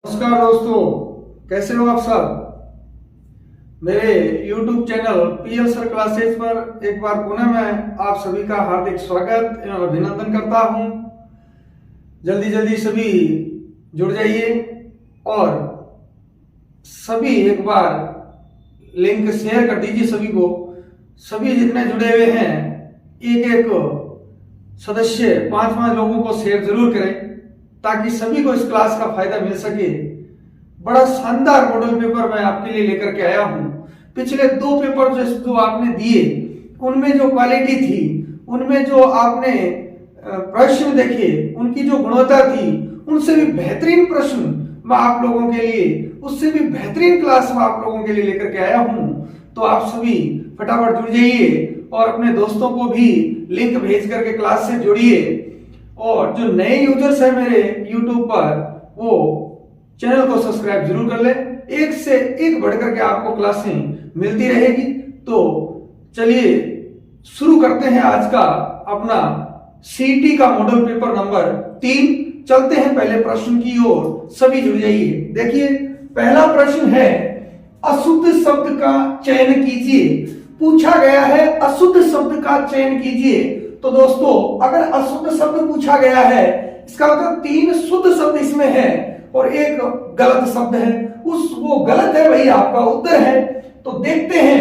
नमस्कार दोस्तों, कैसे हो आप सब। मेरे YouTube channel PL sir classes पर एक बार पुनः मैं आप सभी का हार्दिक स्वागत एवं अभिनंदन करता हूं। जल्दी जल्दी सभी जुड़ जाइए और सभी एक बार लिंक शेयर कर दीजिए सभी को। सभी जितने जुड़े हुए हैं एक एक सदस्य 5-5 लोगों को शेयर जरूर करें ताकि सभी को इस क्लास का फायदा मिल सके। बड़ा शानदार मॉडल पेपर मैं आपके लिए लेकर के आया हूं। पिछले 2 पेपर जो आपने दिए उनमें जो क्वालिटी थी, उनमें जो आपने प्रश्न देखे, उनकी जो गुणवत्ता थी, उनसे भी बेहतरीन प्रश्न मैं आप लोगों के लिए, उससे भी बेहतरीन क्लास मैं आप लोगों के लिए लेकर के आया हूं। तो आप सभी फटाफट जुड़ जाइए और अपने दोस्तों को भी लिंक भेज करके क्लास से जुड़िए। और जो नए यूजर्स हैं मेरे YouTube पर, वो चैनल को सब्सक्राइब जरूर कर लें। एक से एक बढ़कर के आपको क्लासें मिलती रहेगी। तो चलिए शुरू करते हैं आज का अपना CET का मॉडल पेपर नंबर 3। चलते हैं पहले प्रश्न की ओर, सभी जुड़ जाइए। देखिए पहला प्रश्न है, अशुद्ध शब्द का चयन कीजिए। पूछा गया है अशुद्ध शब्द का चयन कीजिए। तो दोस्तों अगर अशुद्ध शब्द पूछा गया है, इसका मतलब 3 शुद्ध शब्द इसमें है और एक गलत शब्द है। वो गलत है वही आपका उत्तर है। तो देखते हैं,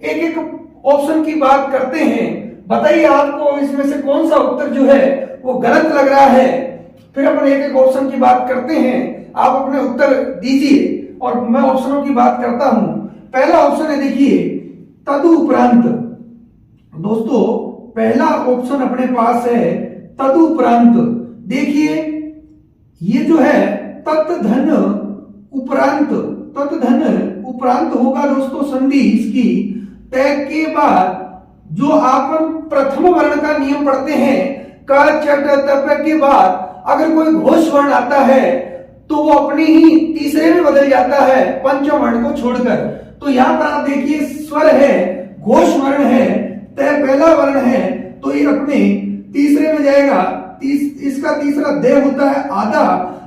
एक एक ऑप्शन की बात करते हैं। बताइए आपको इसमें से कौन सा उत्तर जो है वो गलत लग रहा है। फिर अपन एक एक ऑप्शन की बात करते हैं। आप अपने उत्तर दीजिए और मैं ऑप्शनों की बात करता हूं। पहला ऑप्शन है, देखिए तदुपरांत। दोस्तों पहला ऑप्शन अपने पास है तदुपरांत। देखिए ये जो है तत्धन उपरांत, तत्धन उपरांत होगा दोस्तों संधि इसकी तय के बाद। जो आप प्रथम वर्ण का नियम पढ़ते हैं, क चट तप के बाद अगर कोई घोष वर्ण आता है तो वो अपने ही तीसरे में बदल जाता है पंचम वर्ण को छोड़कर। तो यहां पर आप देखिए स्वर है, घोष वर्ण है, तय पहला वर्ण है, तो ये अपने तीसरे में जाएगा। इसका तीसरा दे होता है आधा,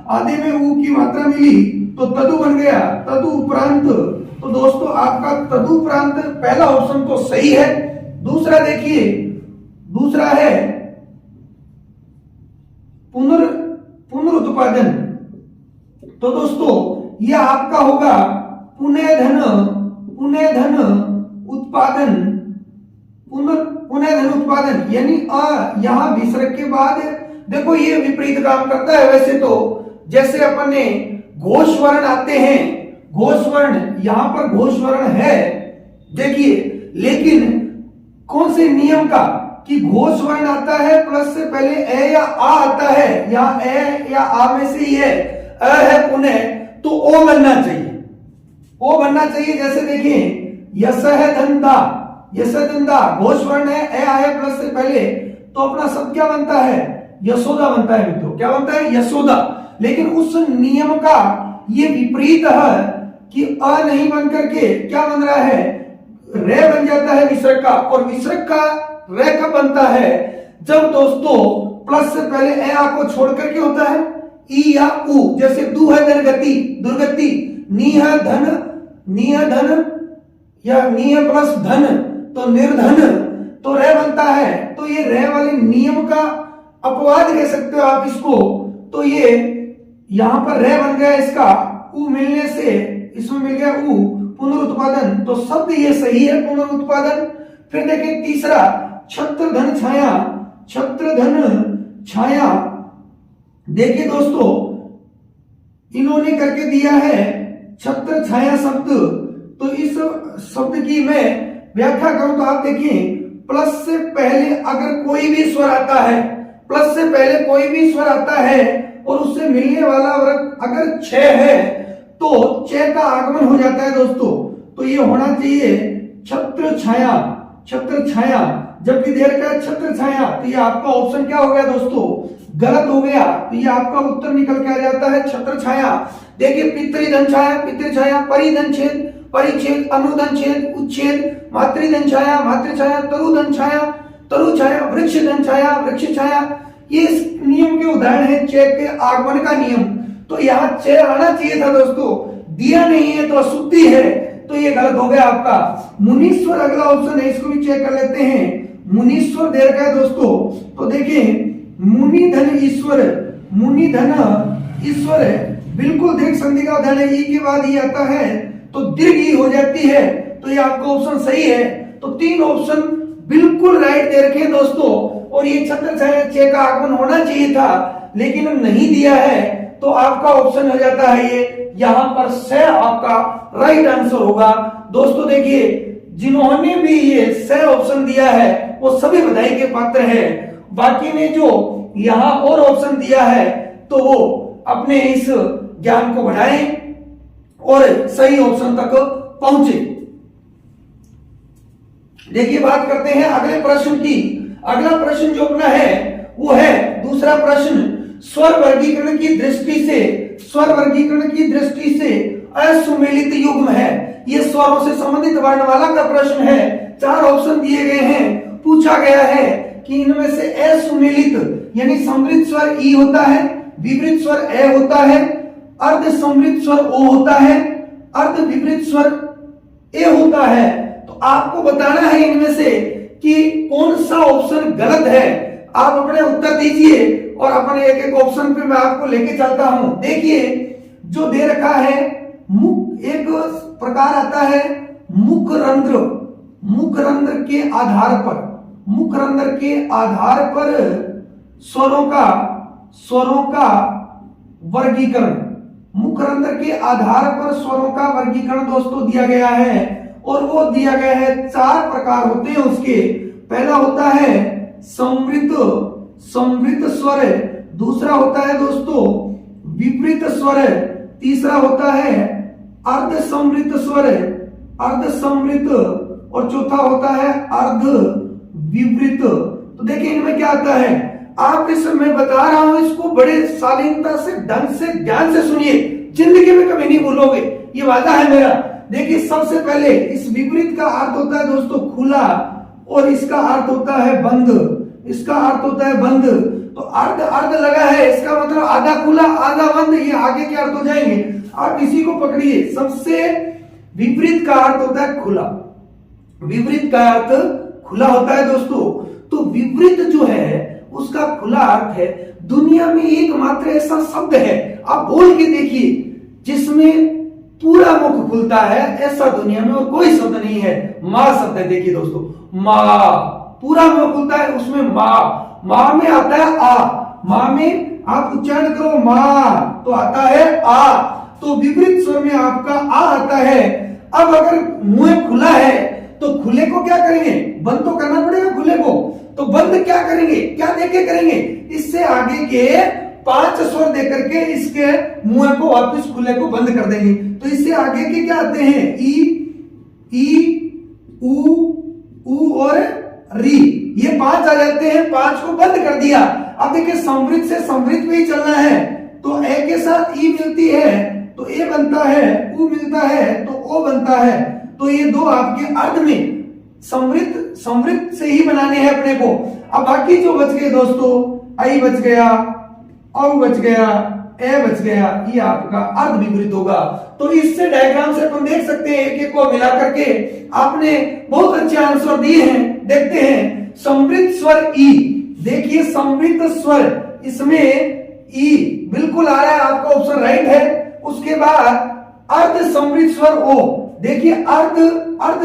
आधे में ऊ की मात्रा मिली तो तदु बन गया, तदु उपरांत। तो दोस्तों आपका तदुपरांत पहला ऑप्शन तो सही है। दूसरा देखिए, दूसरा है पुनरुत्पादन। तो दोस्तों यह आपका होगा पुनर्धन उत्पादन, पुनर्धन उत्पादन। यानी यहां विसर्ग के बाद देखो ये विपरीत काम करता है। वैसे तो जैसे अपन ने घोष वर्ण आते हैं, घोष वर्ण यहां पर घोष वर्ण है देखिए, लेकिन कौन से नियम का कि घोष वर्ण आता है प्लस से पहले ए या आ आता है, या ए या आ में से ही है, अ है पुनः तो ओ बनना चाहिए, ओ बनना चाहिए। जैसे देखिए यश है धंधा, यश धंधा घोष वर्ण है, ए आया प्लस से पहले, तो अपना शब्द क्या बनता है, यशोदा बनता है मित्रों। क्या बनता है, यशोदा। लेकिन उस नियम का ये विपरीत है कि अ नहीं बन करके क्या बन रहा है, रे बन जाता है विसर्ग का। और विसर्ग का रे कब बनता है, जब दोस्तों प्लस से पहले ए आ को छोड़ करके होता है ई या उ। जैसे दु है दुर्गति, दुर्गति, नी है धन, नी है धन, या नी है प्लस धन तो निर्धन, तो रे बनता है। तो ये रे वाले नियम का अपवाद कह सकते हो आप इसको। तो ये यहां पर रे बन गया, इसका उ मिलने से इसमें मिल गया उ, पुनरुत्पादन। तो शब्द ये सही है, पुनरुत्पादन। फिर देखें तीसरा, छत्रधन छाया, छत्रधन छाया। देखिए दोस्तों इन्होंने करके दिया है छत्र छाया शब्द। तो इस शब्द की मैं व्याख्या करूं तो आप देखिए प्लस से पहले अगर कोई भी स्वर आता है, प्लस से पहले कोई भी स्वर आता है और उससे मिलने वाला वर्ग अगर 6 है तो 6 का आगमन हो जाता है दोस्तों। तो ये होना चाहिए छत्र छाया, छत्र छाया। जब भी देर का छत्र छाया, तो ये आपका ऑप्शन क्या हो गया दोस्तों, गलत हो गया। तो ये आपका उत्तर निकल के आ जाता है छत्र छाया। देखिए पितृधन छाया, पितृ छाया, परिधन छेद, परिच्छेद, अनुधन छेद, उच्छेद, मातृधन छाया, मातृ छाया, तरुधन छाया, तरु छाया, वृक्ष धन छाया, वृक्ष छाया। ये इस नियम के उदाहरण है, चेक के आगमन का नियम। तो यहाँ च आना चाहिए था दोस्तों, दिया नहीं है तो अशुद्धि है, तो ये गलत हो गया आपका। मुनीश्वर अगला ऑप्शन है, इसको भी चेक कर लेते हैं। मुनीश्वर दे रखा है दोस्तों, तो देखिए मुनि धन ईश्वर, मुनि धन ईश्वर है, बिल्कुल देख संधि का उदाहरण है, ई के बाद ई आता है तो दीर्घ ई हो जाती है, तो ये आपका ऑप्शन सही है। तो 3 ऑप्शन बिल्कुल राइट दे रखे हैं दोस्तों, और ये छत्र छाया च का आगमन होना चाहिए था लेकिन नहीं दिया है, तो आपका ऑप्शन हो जाता है ये, यहां पर स आपका राइट आंसर होगा। दोस्तों देखिए जिन्होंने भी ये स ऑप्शन दिया है वो सभी बधाई के पात्र है, बाकी ने जो यहां और ऑप्शन दिया है तो वो अपने इस ज्ञान को बढ़ाएं और सही ऑप्शन तक पहुंचे। देखिए बात करते हैं अगले प्रश्न की। अगला प्रश्न जो अपना है वो है दूसरा प्रश्न, स्वर वर्गीकरण की दृष्टि से, स्वर वर्गीकरण की दृष्टि से असुमेलित युग्म है। ये स्वरों से संबंधित वर्णमाला का प्रश्न है। 4 ऑप्शन दिए गए हैं, पूछा गया है कि इनमें से असुमेलित यानी समृद्ध स्वर ई होता है, विपरीत स्वर ए होता है, अर्ध समृद्ध स्वर ओ होता है, अर्ध विपरीत स्वर ए होता है। तो आपको बताना है इनमें से कि कौन सा ऑप्शन गलत है। आप अपने उत्तर दीजिए और अपने एक एक ऑप्शन पे मैं आपको लेके चलता हूं। देखिए जो दे रखा है मुख, एक प्रकार आता है मुख रंध्र, मुख रंध्र के आधार पर, मुख रंध्र के आधार पर स्वरों का वर्गीकरण, मुख रंध्र के आधार पर स्वरों का वर्गीकरण दोस्तों दिया गया है, और वो दिया गया है 4 प्रकार होते हैं उसके। पहला होता है समृद्ध स्वर, दूसरा होता है दोस्तों विपरीत स्वर, तीसरा होता है अर्ध समृद्ध स्वर, अर्ध समृद्ध, और चौथा होता है अर्ध विपरीत। तो देखिए इनमें क्या आता है, आप इस मैं बता रहा हूं इसको बड़े शालीनता से, ढंग से, ज्ञान से सुनिए, जिंदगी में कभी नहीं भूलोगे, ये वादा है मेरा। देखिए सबसे पहले इस विपरीत का अर्थ होता है दोस्तों खुला, और इसका अर्थ होता है बंद, इसका अर्थ होता है बंद। तो अर्ध अर्ध लगा है, इसका मतलब आधा खुला आधा बंद, ये आगे के अर्थ हो जाएंगे। आप इसी को पकड़िए, सबसे विपरीत का अर्थ होता है खुला, विपरीत का अर्थ खुला होता है दोस्तों। तो विपरीत जो है उसका खुला अर्थ है, दुनिया में एकमात्र ऐसा शब्द है, आप बोल के देखिए, जिसमें पूरा मुख खुलता है, ऐसा दुनिया में और कोई शब्द नहीं है। माँ शब्द है, देखिए दोस्तों माँ, पूरा मुख खुलता है, उसमें माँ, माँ में आता है आ, माँ में आप उच्चारण करो माँ तो आता है आ, तो विपरीत स्वर में आपका आ आता है। अब अगर मुंह खुला है तो खुले को क्या करेंगे, बंद तो करना पड़ेगा खुले को, तो बंद क्या करेंगे, क्या देके करेंगे, इससे आगे के 5 स्वर देकर के इसके मुंह को वापस खुले को बंद कर देंगे। तो इससे आगे के क्या आते हैं, ई उ और री, ये 5 आ जाते हैं, 5 को बंद कर दिया। अब देखिए समृद्ध से समृद्ध पे ही चलना है, तो ए के साथ ई मिलती है तो ए बनता है, उ मिलता है तो ओ बनता है। तो ये 2 आपके अर्ध में समृद्ध से ही बनाने हैं अपने को। अब बाकी जो बच गए दोस्तों, आई बच गया, औ बच गया, ए बच गया, ये आपका अर्ध विपरीत होगा। तो इससे डायग्राम से अपन देख सकते हैं, एक एक को मिला करके आपने बहुत अच्छे आंसर दिए हैं। देखते हैं समृद्ध स्वर ई, देखिए समृद्ध स्वर, इसमें ई बिल्कुल आ रहा है, आपका ऑप्शन राइट है। उसके बाद अर्ध समृद्ध स्वर ओ, देखिए अर्ध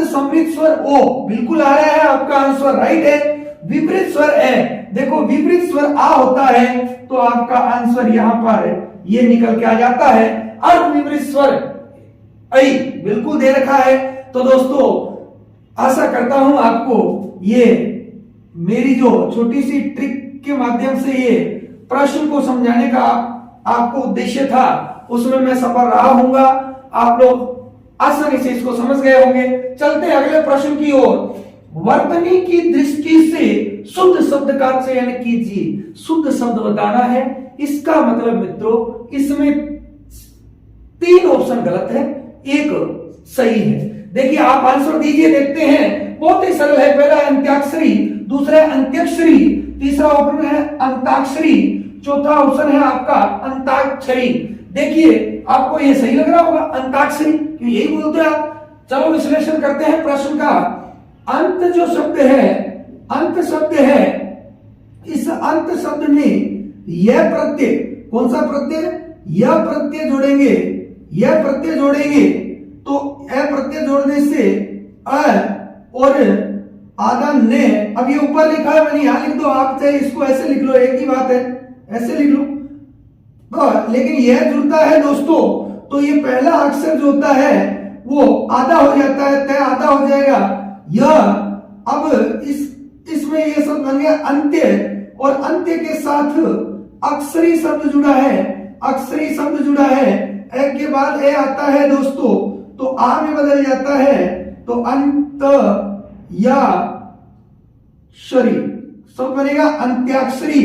समृद्ध स्वर ओ बिल्कुल आ रहा है, आपका आंसर राइट है। विपरीत स्वर ए, देखो विपरीत स्वर आ होता है, तो आपका आंसर यहां पर ये निकल के आ जाता है। अर्ध विपरीत स्वर ऐ बिल्कुल दे रखा है। तो दोस्तों आशा करता हूं आपको ये मेरी जो छोटी सी ट्रिक के माध्यम से ये प्रश्न को समझाने का आपको उद्देश्य था, उसमें मैं सफल रहा हूंगा। आप लोग आसानी से इसको समझ गए होंगे। चलते अगले प्रश्न की ओर। वर्तनी की दृष्टि से शुद्ध शब्द का चयन कीजिए। शुद्ध शब्द बताना है, इसका मतलब मित्रों इसमें 3 ऑप्शन गलत है, 1 सही है। देखिए आप आंसर दीजिए, देखते हैं। बहुत ही सरल है। पहला अंत्याक्षरी, दूसरा अंत्यक्षरी, तीसरा ऑप्शन है अंताक्षरी, चौथा ऑप्शन है आपका अंताक्षरी। देखिए आपको ये सही लग रहा होगा, अंताक्षरी, क्यों यही बोलते हैं आप। चलो विश्लेषण करते हैं प्रश्न का। अंत जो शब्द है, अंत शब्द है, इस अंत शब्द में यह प्रत्यय, कौन सा प्रत्यय, यह प्रत्यय जोड़ेंगे, यह प्रत्यय जोड़ेंगे तो अ प्रत्यय जोड़ने से अ और आधा ने, अब ये ऊपर लिखा है मैंने यहां लिख दो, आप चाहे इसको ऐसे लिख लो, एक ही बात है, ऐसे लिख लो तो, लेकिन यह जुड़ता है दोस्तों तो ये पहला अक्षर जो होता है वो आधा हो जाता है, तय आधा हो जाएगा। यह अब इसमें ये शब्द बन गया अंत्य, और अंत्य के साथ अक्षरी शब्द जुड़ा है, अक्षरी शब्द जुड़ा है, ए के बाद ए आता है दोस्तों तो आ में बदल जाता है, तो अंत या शरी शब्द बनेगा अंत्याक्षरी।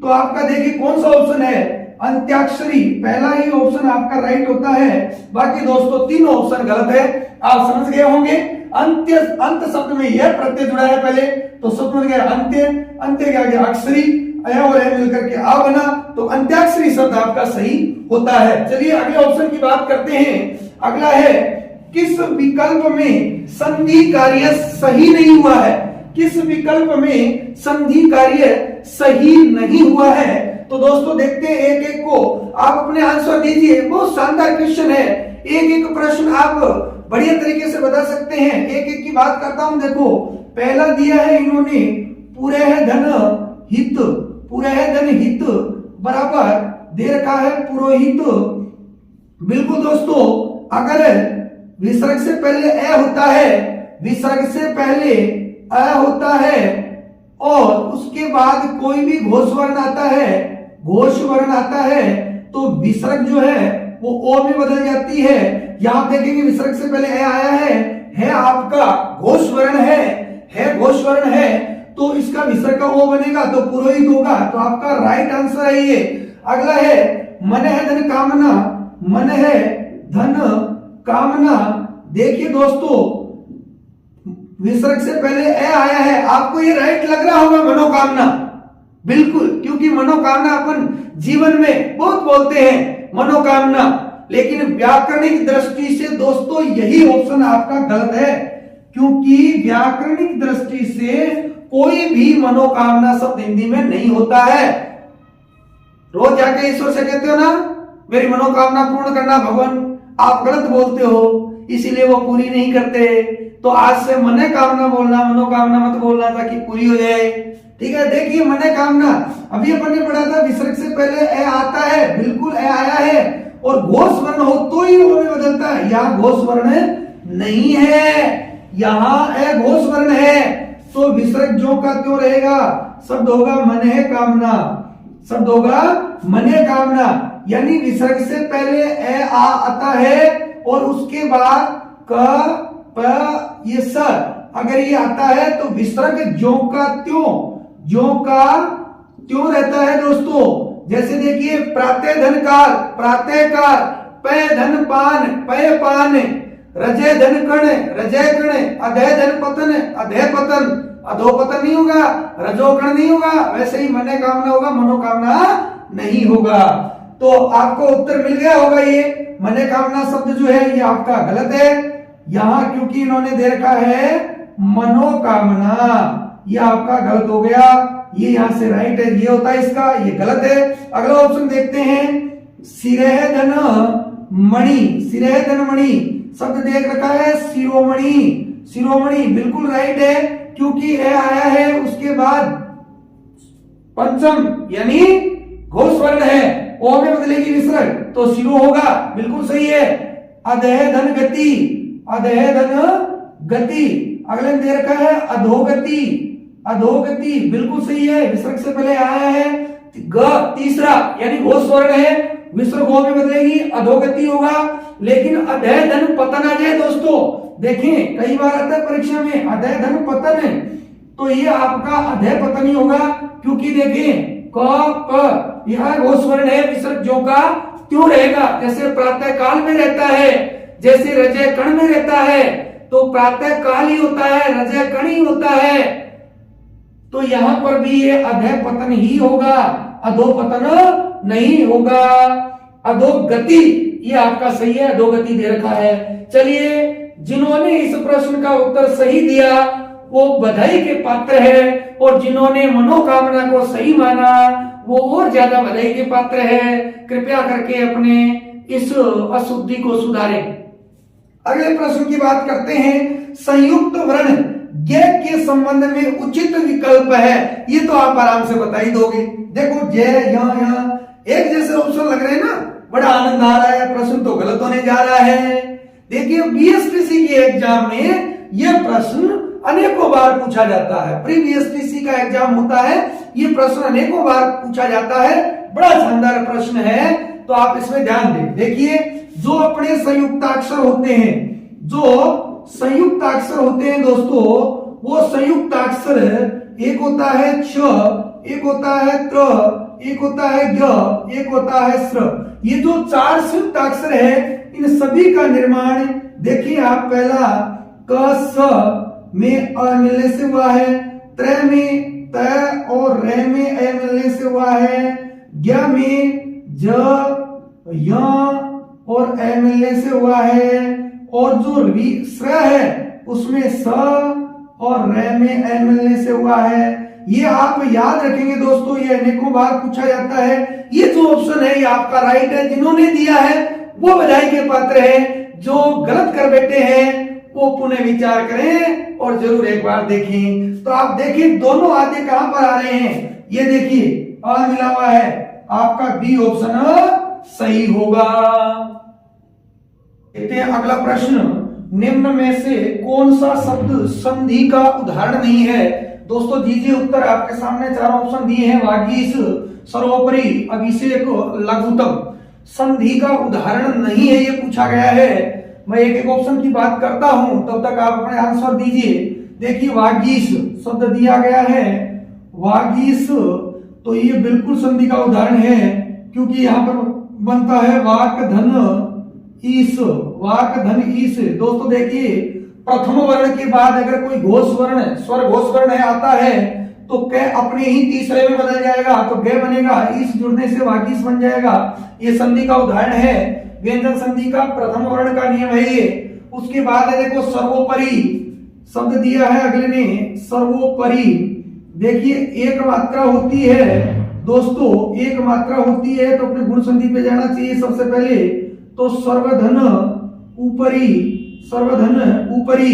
तो आपका देखिए कौन सा ऑप्शन है, अंत्याक्षरी, पहला ही ऑप्शन आपका राइट होता है। बाकी दोस्तों तीनों ऑप्शन गलत है, आप समझ गए होंगे। अंत्य, अंत शब्द में यह प्रत्यय जुड़ा है पहले, तो शब्द बन गया अंत्य, अंत्य के आगे अक्षरी, अ और ए मिलकर के आ बना, तो अंत्याक्षरी शब्द आपका सही होता है। चलिए अगले ऑप्शन की बात करते हैं। अगला है किस विकल्प में संधि कार्य सही नहीं हुआ है, किस विकल्प में संधि कार्य सही नहीं हुआ है। तो दोस्तों देखते हैं एक एक को, आप अपने आंसर दीजिए, बहुत शानदार क्वेश्चन है, एक एक प्रश्न आप बढ़िया तरीके से बता सकते हैं। एक एक की बात करता हूं, देखो पहला दिया है इन्होंने पूरे है धन हित, पूरे है धन हित बराबर दे रखा है पुरोहित। बिल्कुल दोस्तों, अगर विसर्ग से पहले ए होता है, विसर्ग से पहले अ होता है और उसके बाद कोई भी घोष वर्ण आता है, घोष वर्ण आता है, तो विसर्ग जो है वो ओ में बदल जाती है। यहां देखेंगे विसर्ग से पहले ए आया है आपका घोष वर्ण है घोष वर्ण है, तो इसका विसर्ग का ओ बनेगा तो पुरोहित होगा, तो आपका राइट आंसर है ये। अगला है मन है धन कामना, मन है धन कामना। देखिए दोस्तों विसर्ग से पहले ए आया है, आपको ये राइट लग रहा होगा मनोकामना, बिल्कुल, क्योंकि मनोकामना अपन जीवन में बहुत बोलते हैं मनोकामना, लेकिन व्याकरणिक दृष्टि से दोस्तों यही ऑप्शन आपका गलत है, क्योंकि व्याकरणिक दृष्टि से कोई भी मनोकामना शब्द हिंदी में नहीं होता है। रोज जाके ईश्वर से कहते हो ना मेरी मनोकामना पूर्ण करना भगवान, आप गलत बोलते हो, इसीलिए वो पूरी नहीं करते। तो आज से मने कामना बोलना, मनोकामना मत बोलना ताकि पूरी हो जाए, ठीक है। देखिए मने कामना, अभी अपन ने पढ़ा था विसर्ग से पहले ए आता है, बिल्कुल ए आया है, और घोष वर्ण हो तो ही वो भी बदलता है। यहाँ घोष वर्ण नहीं है, यहाँ ए घोष वर्ण है, तो विसर्ग जो का क्यों रहेगा, शब्द होगा मने कामना, शब्द होगा मने कामना। यानी विसर्ग से पहले ए आ आता है और उसके बाद क प ये स अगर ये आता है तो विसर्ग ज्यों का त्यों, ज्यों का त्यों रहता है दोस्तों। जैसे देखिए प्रातः धन काल, प्रातः काल, पय धन पान, पय पान, रजय धन कण, रजय कण, अधय धन पतन, अधय पतन, अधो पतन नहीं होगा, रजो कण नहीं होगा, वैसे ही मने कामना होगा, मनोकामना नहीं होगा। तो आपको उत्तर मिल गया होगा। ये मने कामना शब्द जो है ये आपका गलत है यहां, क्योंकि इन्होंने दे रखा है मनोकामना, ये आपका गलत हो गया, ये यहां से राइट है, ये होता है इसका, ये गलत है। अगला ऑप्शन देखते हैं, सिरह धन मणि, सिरह धन मणि शब्द देख रखा है शिरोमणि, शिरोमणि बिल्कुल राइट है, क्योंकि ए आया है उसके बाद पंचम यानी घोष वर्ण है, ओ में बदलेगी विसर्ग तो शिरो होगा, बिल्कुल सही है। अधह धन गति, अधह धन गति, अगले में दे रखा है अधोगति, अधोगति बिल्कुल सही है, विसर्ग से पहले आया है ग तीसरा यानी घोष वर्ण है, विसर्ग ओ में बदलेगी अधोगति होगा। लेकिन अधय धन पतन आ जाए दोस्तों, देखें कई बार आता है परीक्षा में अधय धन पतन है, तो ये आपका अधय पतन ही होगा, क्योंकि देखें क प यह घोष वर्ण है, विसर्ग ज्यों का त्यों रहेगा। जैसे प्रातः काल में रहता है, जैसे रजय कण में रहता है, तो प्रातः काल ही होता है, रजय कण ही होता है, तो यहां पर भी ये अधय पतन ही होगा, अधो पतन नहीं होगा। अधोगति, ये आपका सही है, अधोगति दे रखा है। चलिए, जिन्होंने इस प्रश्न का उत्तर सही दिया वो बधाई के पात्र है, और जिन्होंने मनोकामना को सही माना वो और ज्यादा बधाई के पात्र है। कृपया करके अपने इस अशुद्धि को सुधारें। अगले प्रश्न की बात करते हैं। संयुक्त वर्ण गे के संबंध में उचित विकल्प है, ये तो आप आराम से बता ही दोगे। देखो जय यहाँ एक जैसे ऑप्शन लग रहे हैं ना, बड़ा आनंद आ रहा है। प्रश्न तो गलत होने जा रहा है। देखिए बीएसटीसी के एग्जाम में यह प्रश्न अनेकों बार पूछा जाता है। प्री बीएसटीसी का एग्जाम होता है, ये प्रश्न अनेकों बार पूछा जाता है। बड़ा शानदार प्रश्न है, तो आप इसमें ध्यान दें। देखिए, जो अपने संयुक्ताक्षर होते हैं, जो संयुक्ताक्षर होते हैं दोस्तों, वो संयुक्ताक्षर एक होता है छ, एक होता है त्र, एक होता है ग, एक होता है स्र। ये जो 4 संयुक्ताक्षर है, इन सभी का निर्माण देखिए आप, पहला क स में अ मिलने से हुआ है, त्र में त और रे में ए मिलने से हुआ है, ग में ज य और ए मिलने से हुआ है, और जो स्र है उसमें स और रे में ए मिलने से हुआ है। ये आप याद रखेंगे दोस्तों, ये अनेकों बार पूछा जाता है। ये जो ऑप्शन है ये आपका राइट है। जिन्होंने दिया है वो बधाई के पात्र है, जो गलत कर बैठे हैं वो पुनः विचार करें और जरूर एक बार देखें। तो आप देखिए दोनों आधे कहां पर आ रहे हैं, ये देखिए अ मिला हुआ है, आपका बी ऑप्शन सही होगा। देखते हैं अगला प्रश्न। निम्न में से कौन सा शब्द संधि का उदाहरण नहीं है? दोस्तों दीजिए उत्तर। आपके सामने 4 ऑप्शन दिए हैं। वागीश, सर्वोपरि, अभिषेक, लघुत्तम। संधि का उदाहरण नहीं है, ये पूछा गया है। मैं एक एक ऑप्शन की बात करता हूं, तब तक आप अपने आंसर दीजिए। देखिए वागीश शब्द दिया गया है, वागीश, तो ये बिल्कुल संधि का उदाहरण है, क्योंकि यहाँ पर बनता है वाक धन ईस, वाक धन ईस। दोस्तों देखिए, प्रथम वर्ण के बाद अगर कोई घोष वर्ण, स्वर घोष वर्ण आता है तो क अपने ही तीसरे में बदल जाएगा, तो ग बनेगा, ईस जुड़ने से वागीश बन जाएगा। ये संधि का उदाहरण है, व्यंजन संधि का प्रथम वर्ण का नियम है ये। उसके बाद है देखो सर्वोपरि शब्द दिया है अगले ने, सर्वोपरि। देखिए एक मात्रा होती है दोस्तों, एक मात्रा होती है, तो अपने गुण संधि पे जाना चाहिए सबसे पहले। तो सर्वधन ऊपरी, सर्वधन ऊपरी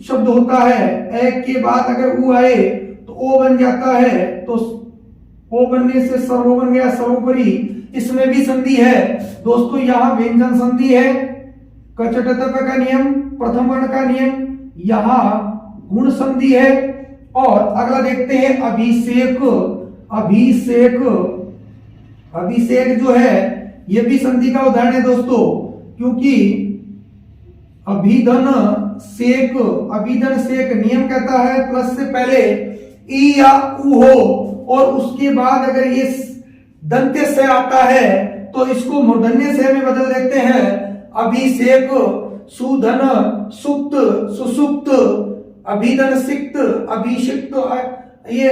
शब्द होता है। ए के बाद अगर उ आए तो ओ बन जाता है, तो ओ बनने से सर्वो बन गया, सर्वोपरि। इसमें भी संधि है दोस्तों, यहाँ व्यंजन संधि है, कचटतप का नियम, प्रथम वर्ण का नियम, यहाँ गुण संधि है। और अगला देखते हैं अभिषेक, अभिषेक, अभिषेक जो है ये भी संधि का उदाहरण है दोस्तों, क्योंकि अभिधन सेक, अभिधन सेक नियम कहता है प्लस से पहले ई या उ हो, और उसके बाद अगर ये दंत्य से आता है तो इसको मूर्धन्य से में बदल देते हैं। अभिषेक, सुधन, सुप्त, सुसुप्त, अभिधन सिक्त, अभिषिक्त, ये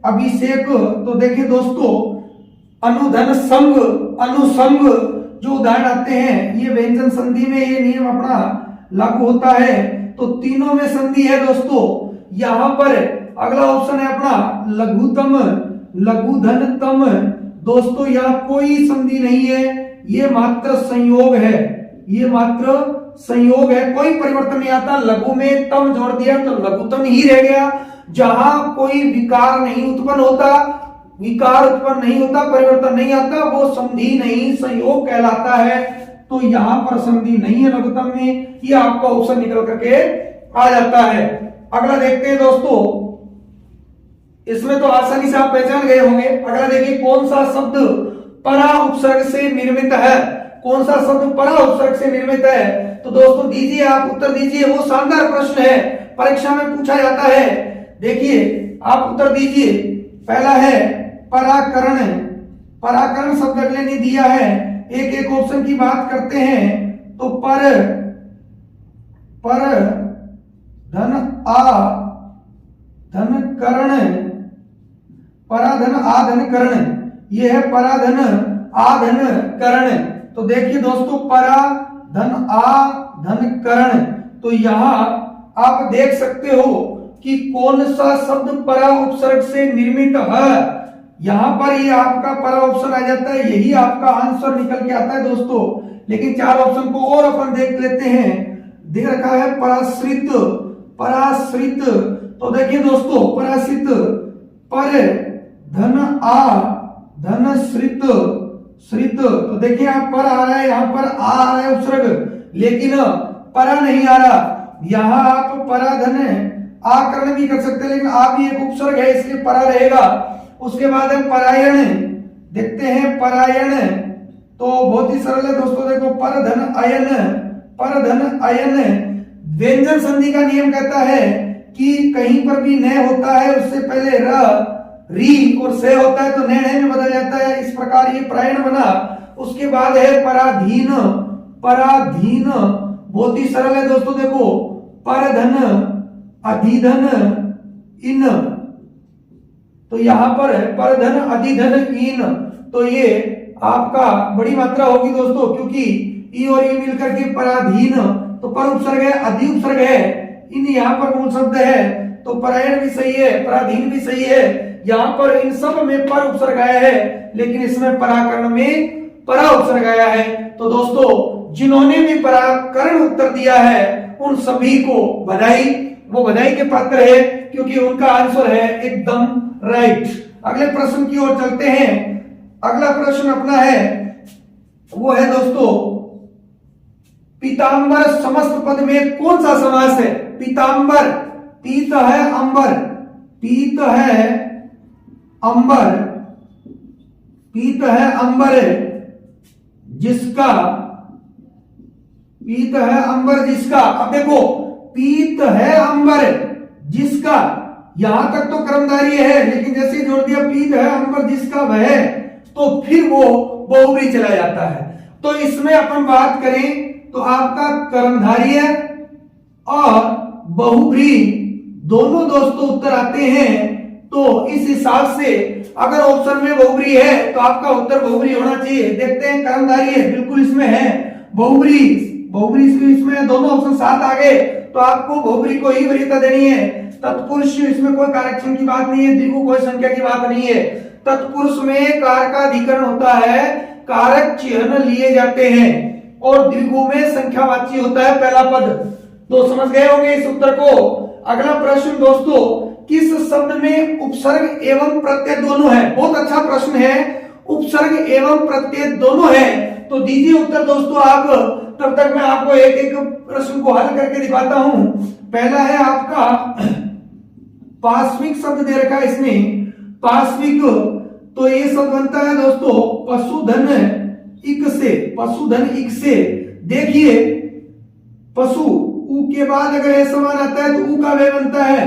अभिषेक। तो देखिए दोस्तों, अनुधन संग, अनुसंग जो उदाहरण आते हैं, ये व्यंजन संधि में ये नियम अपना लागू होता है। तो तीनों में संधि है दोस्तों। यहां पर अगला ऑप्शन है अपना लघुतम, लघुधनतम। दोस्तों यहाँ कोई संधि नहीं है, ये मात्र संयोग है, ये मात्र संयोग है, कोई परिवर्तन नहीं आता। लघु में तम जोड़ दिया तो लघुतम ही रह गया। जहां कोई विकार नहीं उत्पन्न होता, विकार उत्पन्न नहीं होता, परिवर्तन नहीं आता, वो संधि नहीं संयोग कहलाता है। तो यहाँ पर संधि नहीं है लघुतम में, ये आपका ऑप्शन निकल करके आ जाता है। अगला देखते हैं दोस्तों, इसमें तो आसानी से आप पहचान गए होंगे। अगला देखिए, कौन सा शब्द परा उपसर्ग से निर्मित है? कौन सा शब्द परा उपसर्ग से निर्मित है? तो दोस्तों दीजिए, आप उत्तर दीजिए। वो शानदार प्रश्न है, परीक्षा में पूछा जाता है। देखिए आप उत्तर दीजिए। पहला है पराकरण, पराकरण शब्द अगले ने दिया है। एक एक ऑप्शन की बात करते हैं। तो पर, पर धन आ धन करण, पराधन आधन करण, ये है पराधन आधन करण। तो देखिए दोस्तों, परा धन आ धन करण, तो यहाँ आप देख सकते हो कि कौन सा शब्द परा उपसर्ग से निर्मित है। यहाँ पर ये आपका परा ऑप्शन आ जाता है, यही आपका आंसर निकल के आता है दोस्तों। लेकिन 4 ऑप्शन को और अपन देख लेते हैं। दे रखा है पराश्रित, पराश्रित, तो देखिए दोस्तों, पराश्रित पर धन आ धन श्रित, श्रित, तो देखिए आप पर आ रहा है, यहाँ पर आ रहा है उपसर्ग, लेकिन परा नहीं आ रहा। यहाँ आप पराधन आकरण भी कर सकते हैं, लेकिन आ भी एक उपसर्ग है, इसलिए परा रहेगा। उसके बाद है परायण, देखते हैं परायण, तो बहुत ही सरल है दोस्तों। देखो परधन अयन, परधन अयन, व्यंजन संधि का नियम कहता है कि कहीं पर भी न होता है उससे पहले र री और से होता है तो न में बदल जाता है, इस प्रकार ये प्रायण बना। उसके बाद है पराधीन, पराधीन, बहुत ही सरल है दोस्तों। देखो परधन अधिधन इन, तो यहां पर परधन अधिधन इन, तो ये आपका बड़ी मात्रा होगी दोस्तों, क्योंकि ई और ई मिलकर के पराधीन, तो पर उपसर्ग है, अधि उपसर्ग है, इन यहाँ पर मूल शब्द है, तो परायण भी सही है, पराधीन भी सही है। यहाँ पर इन सब में पर उपसर्ग आया है, लेकिन इसमें पराकरण में परा उपसर्ग आया है। तो दोस्तों, जिन्होंने भी पराकरण उत्तर दिया है उन सभी को बधाई, वो बधाई के पात्र है, क्योंकि उनका आंसर है एकदम राइट। अगले प्रश्न की ओर चलते हैं। अगला प्रश्न अपना है, वो है दोस्तों, पीतांबर समस्त पद में कौन सा समास है? पीतांबर, पीत है अंबर, पीत है अंबर, पीत है अंबर जिसका, पीत है अंबर जिसका। अब देखो, पीत है अंबर जिसका, यहां तक तो कर्मधारय है, लेकिन जैसे जोड़ दिया पीत है अंबर जिसका वह, तो फिर वो बहुव्रीहि चला जाता है। तो इसमें अपन बात करें तो आपका कर्मधारय और बहुव्रीहि दोनों दोस्तों उत्तर आते हैं। तो इस हिसाब से अगर ऑप्शन में बहुव्रीहि है तो आपका उत्तर बहुव्रीहि होना चाहिए। देखते हैं, कर्मधारय बिल्कुल इसमें है, बहुव्रीहि, बहुव्रीहि इसमें दोनों ऑप्शन साथ आ गए, तो आपको बहुव्रीहि को ही वरीयता देनी है। तत्पुरुष, इसमें कोई कारक की बात नहीं है, द्विगु कोई संख्या की बात नहीं है। तत्पुरुष में कार का अधिकरण होता है, कारक चिन्ह लिए जाते हैं, और द्विगु में संख्यावाची होता है पहला पद। तो समझ गए होंगे इस उत्तर को। अगला प्रश्न दोस्तों, किस शब्द में उपसर्ग एवं प्रत्यय दोनों है? बहुत अच्छा प्रश्न है, उपसर्ग एवं प्रत्यय दोनों है, तो दीजिए उत्तर दोस्तों आप। तब तक मैं आपको एक एक प्रश्न को हल करके दिखाता हूं। पहला है आपका पार्श्विक शब्द दे रखा है इसमें, पार्श्विक, तो ये शब्द बनता है दोस्तों पशुधन इक से, पशुधन इक से। देखिए पशु, ऊ के बाद अगर ए समान आता है तो ऊ का वे बनता है,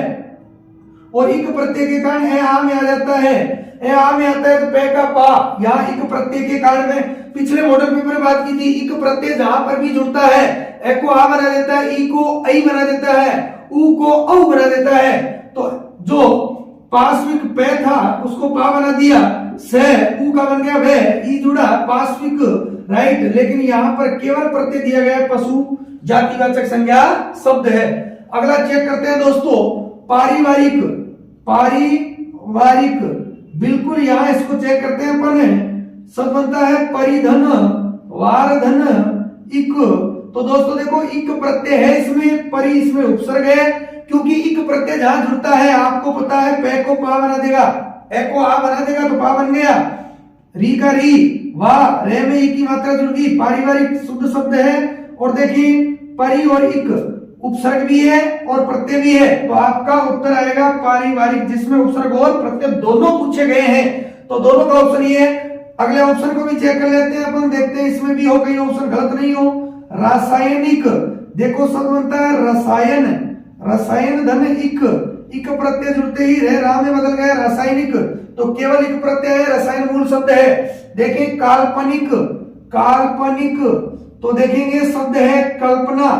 और इक प्रत्यय के कारण ए आ में आ जाता है, ए आ में आता है तो पे का पा। यहाँ इक प्रत्यय के कारण में पिछले मॉडल पेपर में बात की थी, इक प्रत्यय जहां पर भी जुड़ता है ए को आ बना देता है, ई को ऐ बना देता है, ऊ को औ बना देता है। तो जो पार्श्विक पे था उसको पा बना दिया, से ऊ का बन गया वे, ई जुड़ा पार्श्विक, राइट। लेकिन यहाँ पर केवल प्रत्यय दिया गया है, पशु जातिवाचक संज्ञा शब्द है। अगला चेक करते हैं दोस्तों, पारिवारिक, पारिवारिक, बिल्कुल यहाँ इसको चेक करते हैं अपन। शब्द बनता है परिधन वारधन इक, तो दोस्तों देखो इक प्रत्यय है इसमें, परि इसमें उपसर्ग है, क्योंकि इक प्रत्यय जहां जुड़ता है आपको पता है पे को पा बना देगा, ए को आ बना देगा तो पा बन गया, री का री, वाह रे में ई की मात्रा जुड़ गई, पारिवारिक शुद्ध शब्द है। और देखिए परि और इक उपसर्ग भी है और प्रत्यय भी है, तो आपका उत्तर आएगा पारिवारिक, जिसमें उपसर्ग और प्रत्यय दोनों पूछे गए हैं, तो दोनों का ऑप्शन ये है। अगले ऑप्शन को भी चेक कर लेते हैं अपन, देखते हैं इसमें भी हो कहीं ऑप्शन गलत नहीं हो। रासायनिक, देखो शब्द बनता है रसायन, रसायन धन इक, इक प्रत्यय जुड़ते ही रे रा में बदल गया रासायनिक, तो केवल इक प्रत्यय है, रसायन मूल शब्द है। देखें काल्पनिक, काल्पनिक, तो देखेंगे शब्द है कल्पना,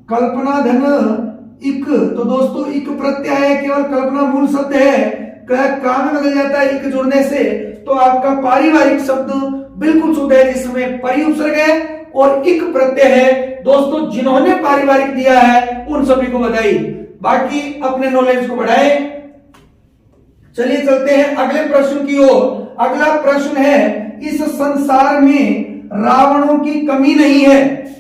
कल्पना धन इक, तो दोस्तों इक प्रत्यय है, केवल कल्पना मूल शब्द है, का में बदल जाता है इक जुड़ने से, तो आपका पारिवारिक शब्द बिल्कुल शुद्ध है, जिसमें परि उपसर्ग है और इक प्रत्यय है। दोस्तों जिन्होंने पारिवारिक दिया है उन सभी को बधाई, बाकी अपने नॉलेज को बढ़ाएं। चलिए चलते हैं अगले प्रश्न की ओर। अगला प्रश्न है, इस संसार में रावणों की कमी नहीं है।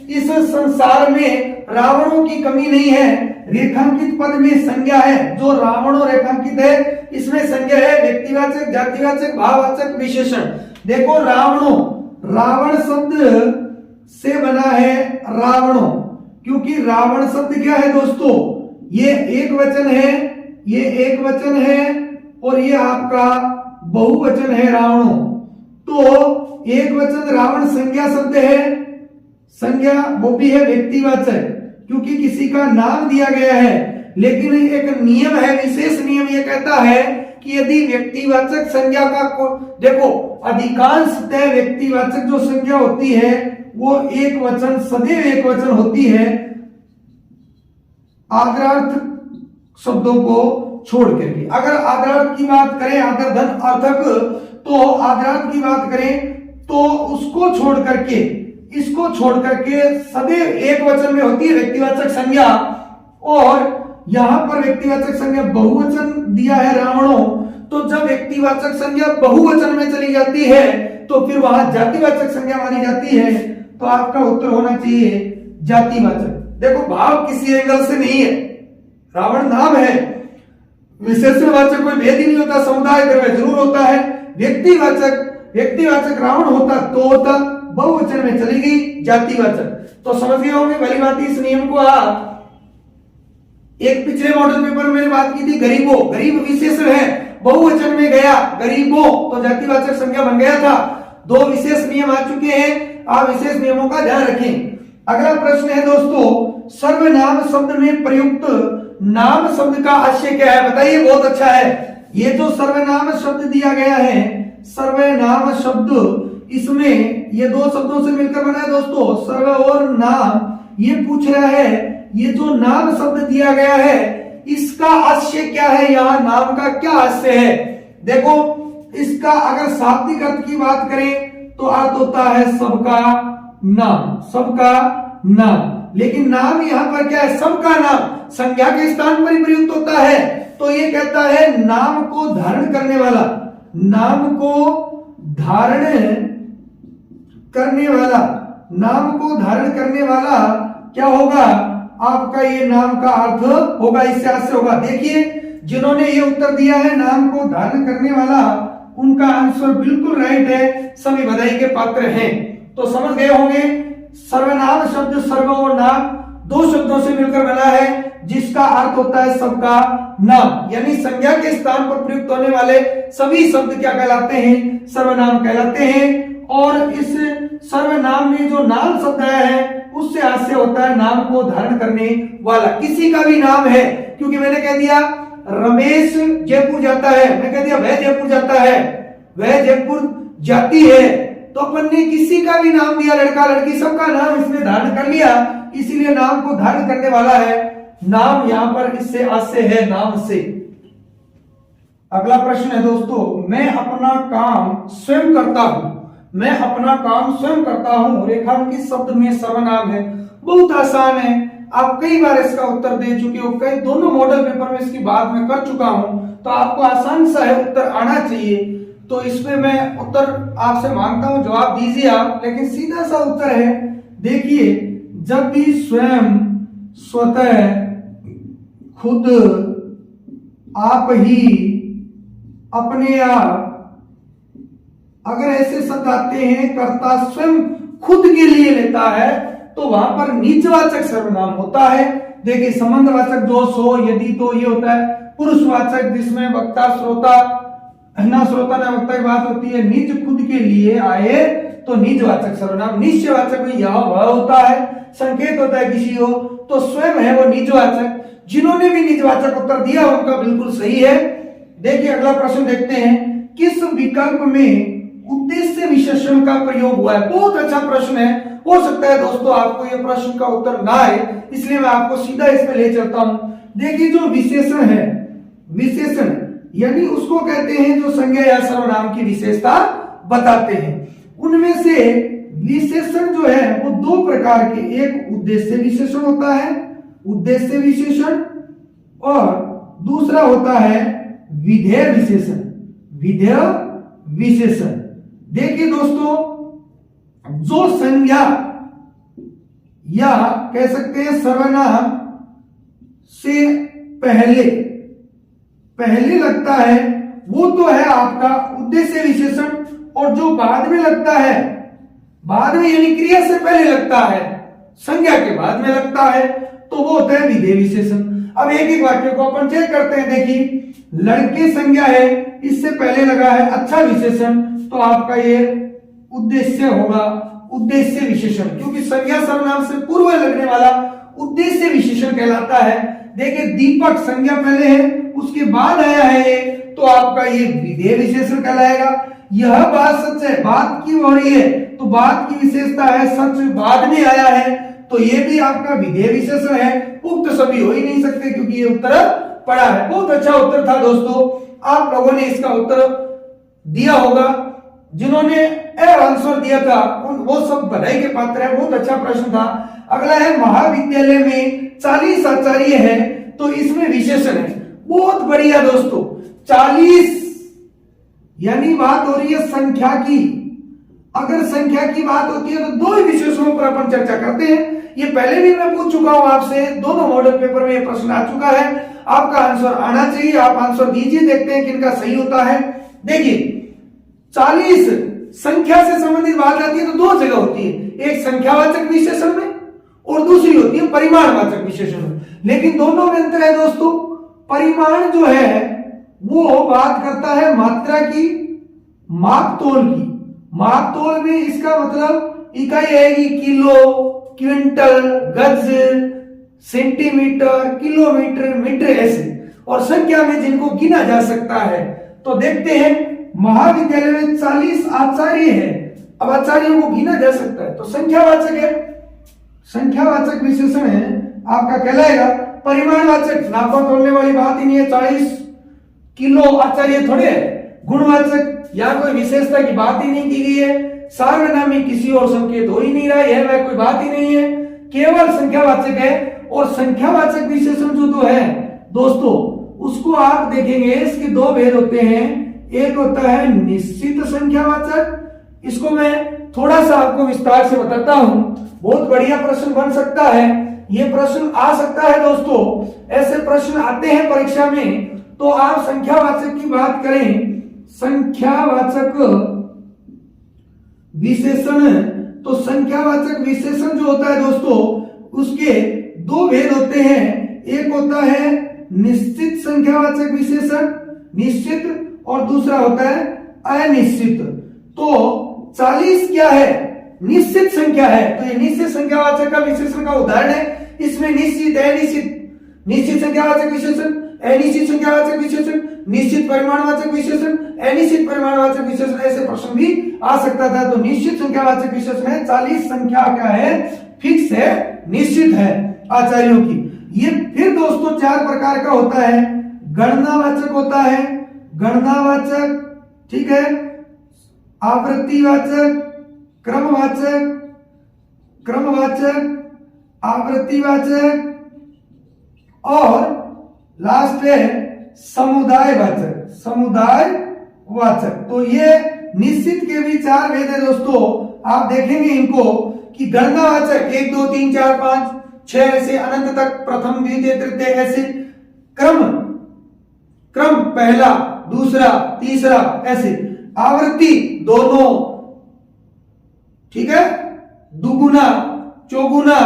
इस संसार में रावणों की कमी नहीं है। रेखांकित पद में संज्ञा है, जो रावणों रेखांकित है इसमें संज्ञा है व्यक्तिवाचक, जातिवाचक, भाववाचक, विशेषण। देखो रावणों, रावण शब्द से बना है रावणों, क्योंकि रावण शब्द क्या है दोस्तों, ये एक वचन है, ये एक वचन है और ये आपका बहुवचन है रावणों। तो एक वचन रावण संज्ञा शब्द है, संज्ञा वो भी है व्यक्तिवाचक, क्योंकि किसी का नाम दिया गया है। लेकिन एक नियम है, विशेष नियम ये कहता है कि यदि व्यक्तिवाचक संज्ञा का देखो अधिकांशतः व्यक्तिवाचक जो संज्ञा होती है वो एक वचन, सदैव एक वचन होती है, आदरार्थ शब्दों को छोड़ करके। अगर आदरार्थ की बात करें, आदर धन अर्थक, तो आदरार्थ की बात करें तो उसको छोड़ करके, इसको छोड़ करके सदैव एक वचन में होती है व्यक्तिवाचक संज्ञा। और यहां पर व्यक्तिवाचक संज्ञा बहुवचन दिया है रावणों, तो जब व्यक्तिवाचक संज्ञा बहुवचन में चली जाती है तो फिर वहां जातिवाचक संज्ञा मानी जाती है। तो आपका उत्तर होना चाहिए जातिवाचक। देखो भाव किसी एंगल से नहीं है, रावण नाम है, विशेषणवाचक कोई भेद ही नहीं होता, समुदाय द्रव्य जरूर होता है। व्यक्तिवाचक रावण होता तो होता, बहुवचन में चली गई जातिवाचक। तो समझ गए होंगे भली बात इस नियम को। एक पिछले मॉडल पेपर में बात की थी गरीबों, गरीब विशेषण है, बहुवचन में गया गरीबों तो जातिवाचक संज्ञा बन गया था। दो विशेष नियम आ चुके हैं, आप विशेष नियमों का ध्यान रखें। अगला प्रश्न है दोस्तों, सर्वनाम शब्द में प्रयुक्त नाम शब्द का आशय क्या है, बताइए। बहुत अच्छा है, ये जो सर्वनाम शब्द दिया गया है, सर्वनाम शब्द, इसमें ये दो शब्दों से मिलकर बना है दोस्तों, सर्व और नाम। ये पूछ रहा है ये जो नाम शब्द दिया गया है इसका आशय क्या है, यहां नाम का क्या आशय है। देखो इसका अगर शाब्दिक अर्थ की बात करें तो अर्थ होता है सबका नाम, सबका नाम। लेकिन नाम यहां पर क्या है, सबका नाम, संज्ञा के स्थान पर ही प्रयुक्त होता है। तो ये कहता है नाम को धारण करने वाला, नाम को धारण करने वाला, नाम को धारण करने वाला क्या होगा, आपका ये नाम का अर्थ होगा, इससे आशय होगा। देखिए जिन्होंने ये उत्तर दिया है नाम को धारण करने वाला, उनका आंसर बिल्कुल राइट है, सभी बधाई के पात्र हैं। तो समझ गए होंगे सर्वनाम शब्द सर्व और नाम दो शब्दों से मिलकर बना है, जिसका अर्थ होता है सबका नाम, यानी संज्ञा के स्थान पर प्रयुक्त होने वाले सभी शब्द क्या कहलाते हैं, सर्वनाम कहलाते हैं। और इस सर्वनाम में जो नाम शब्द आया है उससे आशय होता है नाम को धारण करने वाला, किसी का भी नाम है। क्योंकि मैंने कह दिया रमेश जयपुर जाता है, मैं कह दिया वह जयपुर जाता है, वह जयपुर जाती है, तो अपन ने किसी का भी नाम दिया, लड़का लड़की सबका नाम इसमें धारण कर लिया, इसीलिए नाम को धारण करने वाला है। नाम यहां पर इससे आशय है नाम से। अगला प्रश्न है दोस्तों, मैं अपना काम स्वयं करता हूं, मैं अपना काम स्वयं करता हूं, रेखांकित शब्द में सर्वनाम है। बहुत आसान है, आप कई बार इसका उत्तर दे चुके हो, कई दोनों मॉडल पेपर में इसकी बात मैं कर चुका हूं, तो आपको आसान सा है उत्तर आना चाहिए। तो इसमें मैं उत्तर आपसे मांगता हूं, जवाब दीजिए आप, लेकिन सीधा सा उत्तर है। देखिए जब भी स्वयं, स्वतः, खुद, आप ही, अपने आप, अगर ऐसे शब्द आते हैं कर्ता स्वयं खुद के लिए लेता है तो वहां पर नीचवाचक सर्वनाम होता है। देखिए संबंधवाचक जो सो यदि तो ये होता है पुरुषवाचक, जिसमें वक्ता श्रोता, ना श्रोता ना वक्ता की बात होती है। निज खुद के लिए आए तो निजवाचक सर्वनाम। निश्चयवाचक में यह वह होता है, संकेत होता है किसी हो, तो स्वयं है वो निजवाचक। जिन्होंने भी निजवाचक उत्तर दिया उनका बिल्कुल सही है। देखिए अगला प्रश्न देखते हैं, किस विकल्प में उद्देश्य विशेषण का प्रयोग हुआ है। बहुत अच्छा प्रश्न है, हो सकता है दोस्तों आपको यह प्रश्न का उत्तर ना आए, इसलिए मैं आपको सीधा इसमें ले चलता हूं। देखिए जो विशेषण है, विशेषण यानी उसको कहते हैं जो संज्ञा या सर्वनाम की विशेषता बताते हैं। उनमें से विशेषण जो है वो दो प्रकार के, एक उद्देश्य विशेषण होता है, उद्देश्य विशेषण, और दूसरा होता है विधेय विशेषण, विधेय विशेषण। देखिए दोस्तों, जो संज्ञा या कह सकते हैं सर्वनाम से पहले लगता है वो तो है आपका उद्देश्य विशेषण, और जो बाद में लगता है, बाद में यानी क्रिया से पहले लगता है, संज्ञा के बाद में लगता है, तो वो होता है विधेय विशेषण। अब एक एक वाक्य को अपन चेक करते हैं। देखिए, लड़के संज्ञा है, इससे पहले लगा है अच्छा विशेषण, तो आपका ये उद्देश्य होगा, उद्देश्य विशेषण, क्योंकि संज्ञा सर्वनाम से पूर्व लगने वाला उद्देश्य विशेषण कहलाता है। देखिए, दीपक संज्ञा पहले है, उसके बाद आया है ये, तो आपका ये विधेय विशेषण कहलाएगा। यह बात सच है, बात क्यों हो रही है, तो बात की विशेषता है, सच बाद में आया है, तो ये भी आपका विधेय विशेषण है। उक्त सभी हो ही नहीं सकते क्योंकि ये उत्तर पड़ा है। बहुत अच्छा उत्तर था दोस्तों, आप लोगों ने इसका उत्तर दिया होगा। जिन्होंने ए आंसर दिया था वो सब बधाई के पात्र है, बहुत अच्छा प्रश्न था। अगला है, महाविद्यालय में 40 आचार्य है, तो इसमें विशेषण है। बहुत बढ़िया दोस्तों, 40 यानी बात हो रही है संख्या की। अगर संख्या की बात होती है तो दो ही विशेषणों पर अपन चर्चा करते हैं। ये पहले भी मैं पूछ चुका हूं आपसे, दोनों मॉडल पेपर में ये प्रश्न आ चुका है। आपका आंसर आना चाहिए, आप आंसर दीजिए, देखते हैं किनका सही होता है। देखिए, 40 संख्या से संबंधित बात आती है तो दो जगह होती है, एक संख्यावाचक विशेषण में और दूसरी होती है परिमाणवाचक विशेषण में। लेकिन दोनों में अंतर है दोस्तों। परिमाण जो है वो बात करता है मात्रा की, माप तोल की। माप तोल में इसका मतलब इकाई आएगी किलो, क्विंटल, गज, सेंटीमीटर, किलोमीटर, मीटर, ऐसे। और संख्या में जिनको गिना जा सकता है। तो देखते हैं, महाविद्यालय में 40 आचार्य है। अब आचार्यों को गिना जा सकता है तो संख्यावाचक है, संख्यावाचक विशेषण है आपका कहलाएगा। परिमाणवाचक, नापा तोलने वाली बात ही नहीं है, 40 किलो आचार्य थोड़े है। गुणवाचक या कोई विशेषता की बात ही नहीं की गई है। सार्वनामिक किसी और संकेत हो ही नहीं रहा है, वह कोई बात ही नहीं है, केवल संख्यावाचक है। और संख्यावाचक विशेषण जो तो है दोस्तों, उसको आप देखेंगे, इसके दो भेद होते हैं। एक होता है निश्चित संख्यावाचक, इसको मैं थोड़ा सा आपको विस्तार से बताता हूं, बहुत बढ़िया प्रश्न बन सकता है। ये प्रश्न आ सकता है दोस्तों, ऐसे प्रश्न आते हैं परीक्षा में। तो आप संख्यावाचक की बात करें, संख्यावाचक विशेषण, तो संख्यावाचक विशेषण जो होता है दोस्तों, उसके दो भेद होते हैं। एक होता है निश्चित संख्यावाचक विशेषण, निश्चित, और दूसरा होता है अनिश्चित। तो 40 क्या है, निश्चित संख्या है, तो ये निश्चित संख्यावाचक का विशेषण का उदाहरण है। इसमें निश्चित, अनिश्चित, निश्चित संख्यावाचक विशेषण, अनिश्चित संख्यावाचक विशेषण, निश्चित परिमाणवाचक विशेषण, अनिश्चित परिमाणवाचक विशेषण, ऐसे प्रश्न भी आ सकता था। तो निश्चित संख्यावाचक विशेषण है, 40 संख्या क्या है, फिक्स है, निश्चित है आचार्यों की। ये फिर दोस्तों 4 प्रकार का होता है। गणनावाचक होता है, गणनावाचक, ठीक है, आवृत्तिवाचक, क्रमवाचक, क्रमवाचक, आवृत्तिवाचक, और लास्ट है समुदायवाचक, समुदायवाचक। तो ये निश्चित के भी 4 भेद है दोस्तों। आप देखेंगे इनको कि गणनावाचक 1 2 3 4 5 6 से अनंत तक, प्रथम, द्वितीय, तृतीय, ऐसे क्रम, क्रम पहला, दूसरा, तीसरा, ऐसे। आवृत्ति दोनों, ठीक है, दुगुना, चौगुना,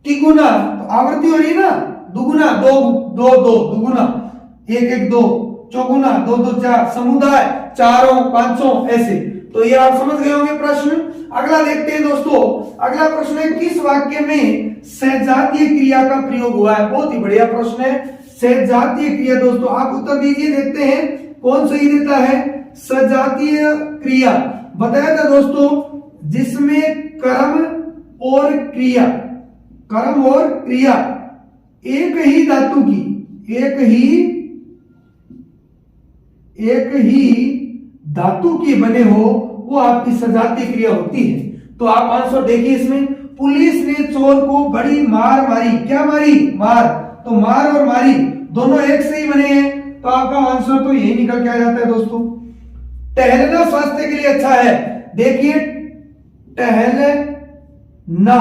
तिगुना, तो आवृत्ति हो रही है ना, दुगुना, 2 2 2, दुगुना 1 1 2, चौगुना 2 2 4, समुदाय चारों, पांचों, ऐसे। तो ये आप समझ गए होंगे प्रश्न। अगला देखते हैं दोस्तों, अगला प्रश्न है, किस वाक्य में सहजातीय क्रिया का प्रयोग हुआ है। बहुत ही बढ़िया प्रश्न है, सहजातीय क्रिया। दोस्तों आप उत्तर दीजिए, देखते हैं कौन सही देता है। सजातीय क्रिया बताया था दोस्तों, जिसमें कर्म और क्रिया, कर्म और क्रिया एक ही धातु की, एक ही एक ही धातु के बने हो वो आपकी सजातीय क्रिया होती है। तो आप आंसर देखिए इसमें, पुलिस ने चोर को बड़ी मार मारी। क्या मारी? मार। तो मार और मारी दोनों एक से ही बने हैं, तो आपका आंसर तो यही निकल के आ जाता है दोस्तों। टहलना स्वास्थ्य के लिए अच्छा है। देखिए टहलना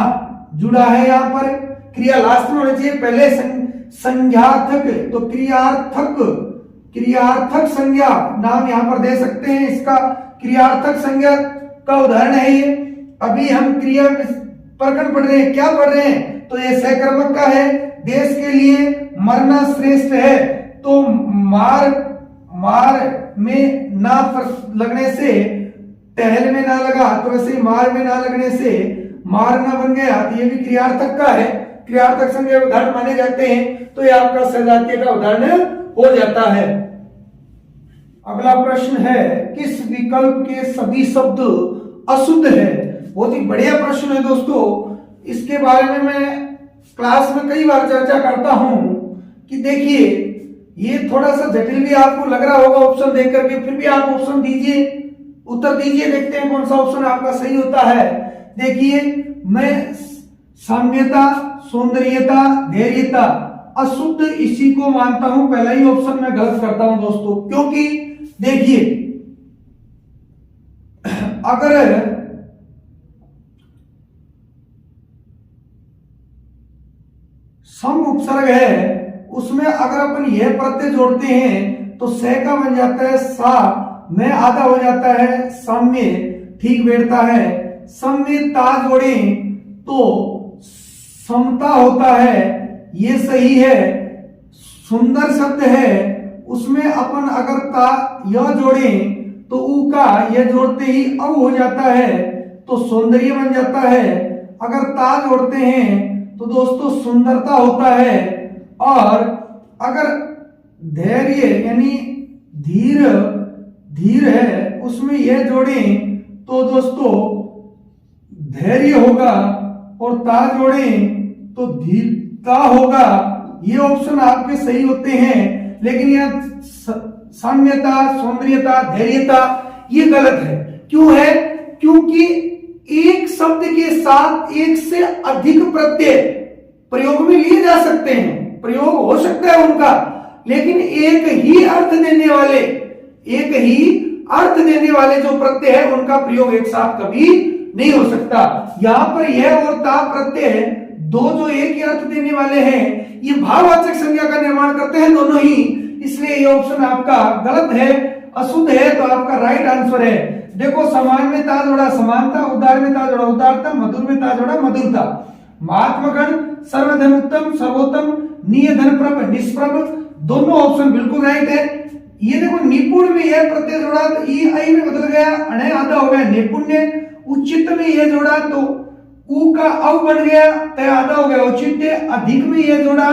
जुड़ा है, यहां पर क्रिया लास्ट में होनी चाहिए, पहले संज्ञार्थक, तो क्रियार्थक संज्ञा नाम यहां पर दे सकते हैं, इसका क्रियार्थक संज्ञा का उदाहरण है ये। अभी हम क्रिया प्रकरण पढ़ रहे हैं, क्या पढ़ रहे हैं? तो ये सहकर्मक का है, देश के लिए मरना श्रेष्ठ है। तो मार में ना लगने से टहल में ना लगा, तो वैसे मार में ना लगने से मारना बन गया, तो ये भी क्रियार्थक का है, क्रियार्थक संज्ञा उदाहरण माने जाते हैं। तो ये आपका सजातीय का उदाहरण हो जाता है। अगला प्रश्न है, किस विकल्प के सभी शब्द अशुद्ध है? बहुत ही बढ़िया प्रश्न है दोस्तों। इसके बारे में मैं क्लास में कई बार चर्चा करता हूं कि देखिए ये थोड़ा सा जटिल भी आपको लग रहा होगा ऑप्शन देख करके, फिर भी आप ऑप्शन दीजिए, उत्तर दीजिए, देखते हैं कौन सा ऑप्शन आपका सही होता है। देखिए मैं साम्यता, सौंदर्यता, धैर्यता अशुद्ध इसी को मानता हूं, पहला ही ऑप्शन मैं गलत करता हूं दोस्तों। क्योंकि देखिए अगर सम उपसर्ग है उसमें अगर अपन यह प्रत्यय जोड़ते हैं तो स का बन जाता है सा, में आधा हो जाता है साम्य, ठीक बैठता है। साम्य ता जोड़े तो समता होता है, ये सही है। सुंदर शब्द है उसमें अपन अगर ता यह जोड़े तो ऊ का यह जोड़ते ही औ हो जाता है, तो सौंदर्य बन जाता है। अगर ता जोड़ते हैं तो दोस्तों सुंदरता होता है। और अगर धैर्य यानी धीर है उसमें यह जोड़ें तो दोस्तों धैर्य होगा, और ता जोड़ें तो धीरता होगा। ये ऑप्शन आपके सही होते हैं, लेकिन यह साम्यता, सौंदर्यता, धैर्यता ये गलत है। क्यों है? क्योंकि एक शब्द के साथ एक से अधिक प्रत्यय प्रयोग में लिए जा सकते हैं, प्रयोग हो सकता है उनका, लेकिन एक ही अर्थ देने वाले जो प्रत्यय है उनका प्रयोग एक साथ कभी नहीं हो सकता। यहां पर यह और ता प्रत्यय दो जो एक ही अर्थ देने वाले हैं, ये भाववाचक संज्ञा का निर्माण करते हैं दोनों ही, इसलिए ये ऑप्शन आपका गलत है, अशुद्ध है। तो आपका राइट आंसर है। देखो समान में ता जोड़ा समानता, उदार में ता जोड़ा उदारता, मधुर में ता जोड़ा मधुरता। महात्मगण, सर्वधन उत्तम, सर्वोत्तम, निय धन प्रभ, निष्प्रभ, दोनों ऑप्शन बिल्कुल राइट है। ये देखो निपुण में यह प्रत्यय जोड़ा तो ई आई में बदल गया, अणे आधा हो गया निपुण्य। उचित में यह जोड़ा तो ऊ का औ बन गया, तय आधा हो गया औचित्य। अधिक में यह जोड़ा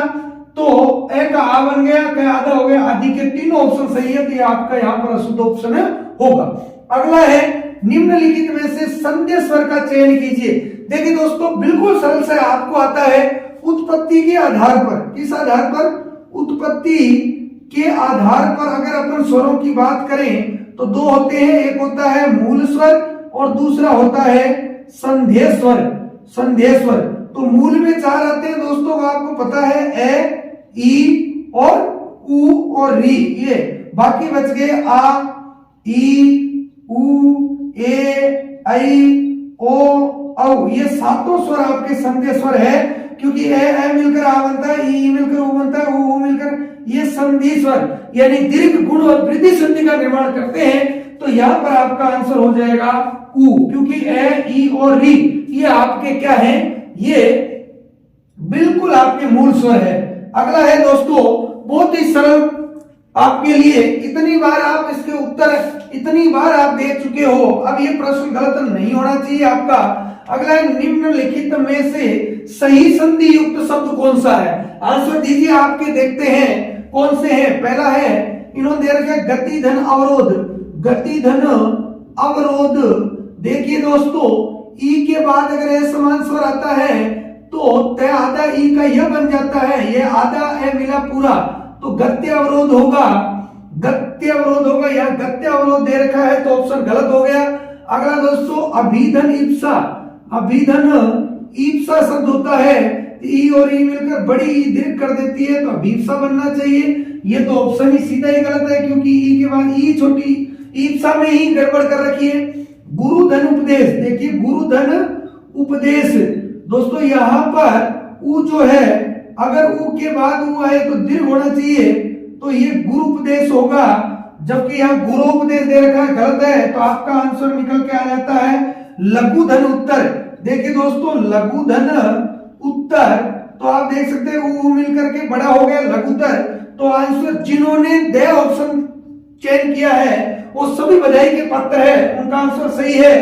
तो ए का आ बन गया, तय आधा हो गया अधिक। के तीनों ऑप्शन सही है, तो ये आपका यहाँ पर अशुद्ध ऑप्शन होगा। अगला है निम्नलिखित में से संध्या स्वर का चयन कीजिए। देखिए दोस्तों बिल्कुल सरल से आपको आता है उत्पत्ति के आधार पर। किस आधार पर? उत्पत्ति के आधार पर अगर अपन स्वरों की बात करें तो दो होते हैं, एक होता है मूल स्वर और दूसरा होता है संध्या स्वर। संध्या स्वर तो मूल में चार आते हैं दोस्तों, आपको पता है ए, ई और उ और री, ये बाकी बच गए आ, ई, उ, ए, आई, ओ, औ। ये सातों स्वर आपके संध्या स्वर है, क्योंकि ए मिलकर आ बनता है, ई मिलकर उ बनता है, उ मिलकर ये संधि स्वर यानी दीर्घ गुण और वृद्धि संधि का निर्माण करते हैं। तो यहाँ पर आपका आंसर हो जाएगा उ, क्योंकि ए, ई और री ये आपके क्या है? ये बिल्कुल आपके मूल स्वर है। अगला है दोस्तों बहुत ही सरल आपके लिए, इतनी बार आप इसके उत्तर इतनी बार आप देख चुके हो, अब ये प्रश्न गलत नहीं होना चाहिए आपका। अगला है निम्नलिखित में से सही संधि युक्त शब्द कौन सा है? आंसर दीजिए, आपके देखते हैं कौन से हैं। पहला है इन्होंने दे रखा गति धन अवरोध, गति धन अवरोध। देखिए दोस्तों ई के बाद अगर ये समान स्वर आता है तो तय आधा ई का यह बन जाता है, ये आधा है मिला पूरा, तो गत्य अवरोध होगा। गत्य अवरोध होगा, यहाँ गत्य अवरोध दे रखा है तो ऑप्शन गलत हो गया। अगला दोस्तों अभिधन ईप्सा, अभिधन ईप्सा शब्द होता है, ई और ई मिलकर बड़ी ई दीर्घ कर देती है तो अभीप्सा बनना चाहिए। ये तो ऑप्शन ही सीधा ही गलत है क्योंकि ई के बाद ई छोटी ईप्सा में ही गड़बड़ कर रखी है। गुरु धन उपदेश, देखिए गुरु धन उपदेश दोस्तों यहाँ पर उ जो है अगर उ के बाद उ आए तो दीर्घ होना चाहिए तो ये गुरु उपदेश होगा, जबकि यहाँ गुरु उपदेश दे रखा है, गलत है। तो आपका आंसर निकल के आ जाता है लघु धन उत्तर। देखिए दोस्तों लघु धन उत्तर तो आप देख सकते हैं उ मिलकर के बड़ा हो गया लघुतर। तो आंसर जिन्होंने दे ऑप्शन चयन किया है वो सभी बधाई के पात्र है, उनका आंसर सही है।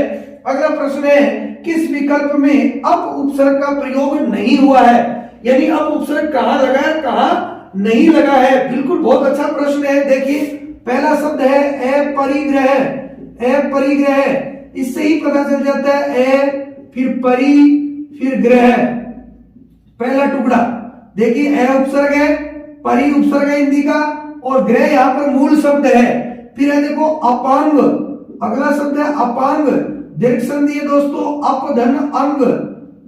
अगला प्रश्न है किस विकल्प में अप उपसर्ग का प्रयोग नहीं हुआ है, यानी अप उपसर्ग कहां लगा है कहां नहीं लगा है। बिल्कुल बहुत अच्छा प्रश्न है। देखिए पहला शब्द है अपरिग्रह, अपरिग्रह इससे ही पता चल जाता है ए फिर परि फिर ग्रह, पहला टुकड़ा। देखिए अ उपसर्ग है, परि उपसर्ग है हिंदी का और ग्रह यहाँ पर मूल शब्द है। फिर है देखो अपांग, अगला शब्द है अपांग, दीर्घ संधि है दोस्तों अपधन अंग,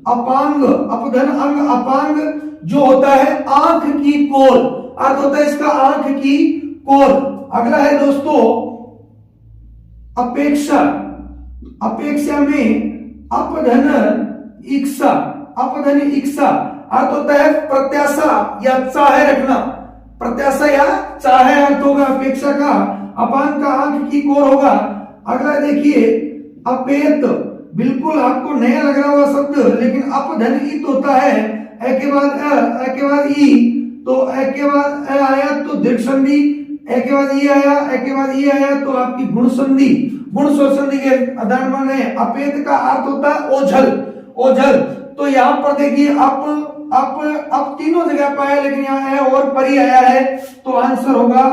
अपांग अपधन अंग, अपांग जो होता है आंख की कोर, अर्थ होता है इसका आंख की कोर। अगला है दोस्तों अपेक्षा, अपेक्षा में अपधन इक्सा, अपधन इक्सा अर्थ होता है प्रत्याशा या चाहे रखना, प्रत्याशा या चाहे अर्थ होगा अपेक्षा का। अपांग का आंख की कोर होगा। अगला देखिए अपेत, बिल्कुल आपको नया लग रहा हुआ शब्द लेकिन अपधन इत होता है, ए के बाद अ के बाद ई, तो ए के बाद अ आया तो दीर्घ संधि, ए के बाद ई आया, ए के बाद ई आया तो आपकी गुण संधि, गुण स्वर संधि के आधार मान है। अपेत का अर्थ होता है ओझल, ओझल। तो यहाँ पर देखिए अब तीनों जगह पाया लेकिन यहाँ है और परि आया है तो आंसर होगा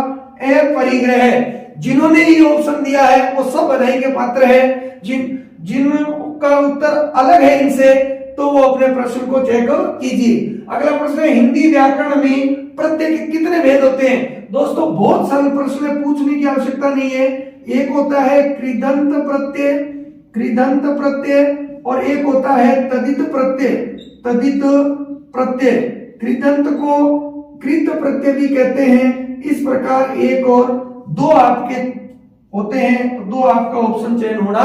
ए परिग्रह। जिन्होंने ये ऑप्शन दिया है वो सब बधाई के पात्र है। जिनका उत्तर अलग है इनसे तो वो अपने प्रश्न को चेक कीजिए। अगला प्रश्न है हिंदी व्याकरण में प्रत्यय के कितने भेद होते हैं। दोस्तों बहुत सरल प्रश्न है, पूछने की आवश्यकता नहीं है। एक होता है कृदंत प्रत्यय, कृदंत प्रत्यय और एक होता है तदित प्रत्यय, तदित प्रत्यय। कृदंत को कृत प्रत्यय भी कहते हैं। इस प्रकार एक और दो आपके होते हैं तो दो आपका ऑप्शन चयन होना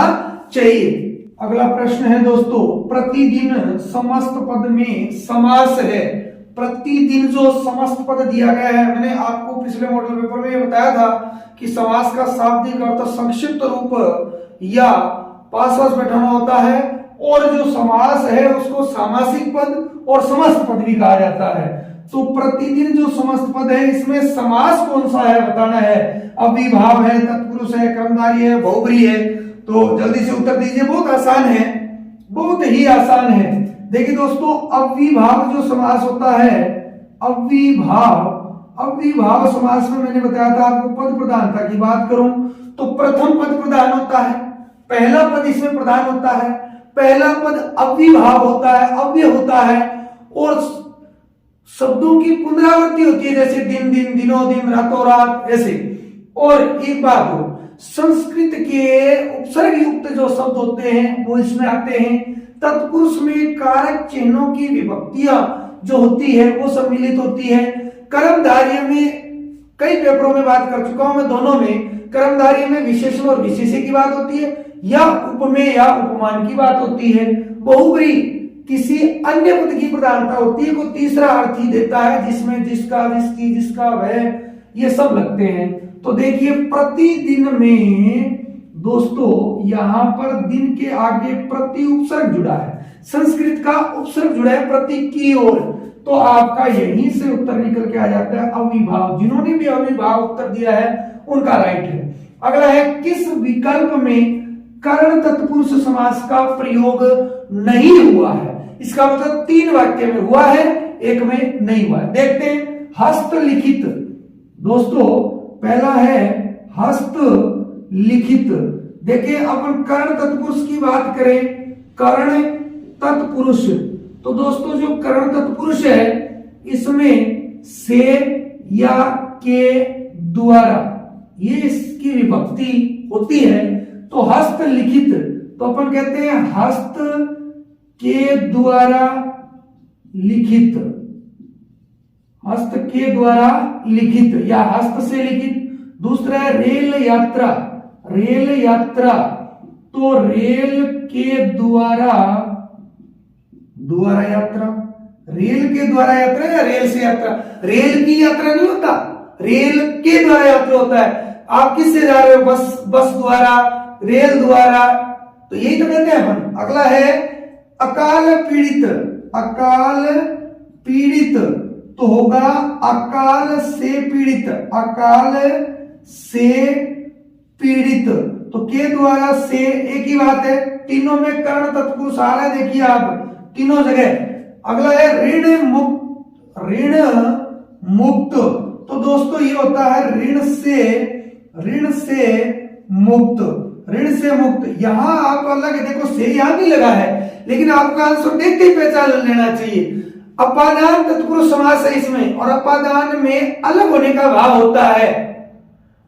चाहिए। अगला प्रश्न है दोस्तों प्रतिदिन समस्त पद में समास है। प्रतिदिन जो समस्त पद दिया गया है, मैंने आपको पिछले मॉडल पेपर में ये बताया था कि समास का शाब्दिक अर्थ संक्षिप्त रूप या पास पास बैठाना होता है और जो समास है उसको सामासिक पद और समस्त पद भी कहा जाता है। तो प्रतिदिन जो समस्त पद है इसमें समास कौन सा है बताना है। अव्ययीभाव है, तत्पुरुष है, कर्मधारय है, बहुब्रीहि है। तो जल्दी से उत्तर दीजिए, बहुत आसान है, बहुत ही आसान है। देखिए दोस्तों अव्ययीभाव जो समास होता है, अव्ययीभाव, अव्ययीभाव समास में मैंने बताया था आपको पद प्रधानता की बात करूं तो प्रथम पद प्रधान होता है, पहला पद इसमें प्रधान होता है, पहला पद अव्ययीभाव होता है, अव्यय होता है और शब्दों की पुनरावृत्ति होती है जैसे दिन दिन, दिनों दिन, रातों रात ऐसे। और एक बात हो, संस्कृत के उपसर्ग युक्त जो शब्द होते हैं वो इसमें आते हैं। तत्पुरुष में कारक चिन्हों की विभक्तियां जो होती है वो सम्मिलित होती है। कर्मधारय में कई पेपरों में बात कर चुका हूं मैं, दोनों में कर्मधारय में विशेषण और विशेष्य की बात होती है या उपमेय या उपमान की बात होती है। बहुब्रीहि किसी अन्य पद की प्रधानता होती है, कोई तीसरा अर्थ ही देता है जिसमें जिसका, जिसकी, जिसका, वह ये सब लगते हैं। तो देखिए प्रतिदिन में दोस्तों यहां पर दिन के आगे प्रति उपसर्ग जुड़ा है, संस्कृत का उपसर्ग जुड़ा है प्रति की ओर, तो आपका यहीं से उत्तर निकल के आ जाता है अव्ययीभाव। जिन्होंने भी अव्ययीभाव उत्तर दिया है उनका राइट है। अगला है किस विकल्प में कर्ण तत्पुरुष समास का प्रयोग नहीं हुआ है। इसका मतलब 3 वाक्य में हुआ है, एक में नहीं हुआ है। देखते हैं हस्तलिखित। दोस्तों पहला है हस्तलिखित। देखिए अपन कर्ण तत्पुरुष की बात करें, कर्ण तत्पुरुष, तो दोस्तों जो कर्ण तत्पुरुष है इसमें से या के द्वारा ये इसकी विभक्ति होती है। तो हस्तलिखित, तो अपन कहते हैं हस्त के द्वारा लिखित, हस्त के द्वारा लिखित या हस्त से लिखित। दूसरा है रेल यात्रा, रेल यात्रा, तो रेल के द्वारा, द्वारा यात्रा, रेल के द्वारा यात्रा या रेल से यात्रा? रेल की यात्रा नहीं होता, रेल के द्वारा यात्रा होता है। आप किससे जा रहे हो? बस, बस द्वारा, रेल द्वारा, तो यही तो कहते हैं अपन। अगला है अकाल पीड़ित, अकाल पीड़ित, तो होगा अकाल से पीड़ित, अकाल से पीड़ित, तो के द्वारा से एक ही बात है, तीनों में कर्ण तत्पुरुष आ रहा है, देखिए आप तीनों जगह। अगला है ऋण मुक्त, ऋण मुक्त, तो दोस्तों ये होता है ऋण से मुक्त, ऋण से मुक्त। यहां आप अलग देखो से यहां भी लगा है, लेकिन आपका आंसर देख के पहचान लेना चाहिए। अपादान तत्पुरुष समास है इसमें, और अपादान में अलग होने का भाव होता है,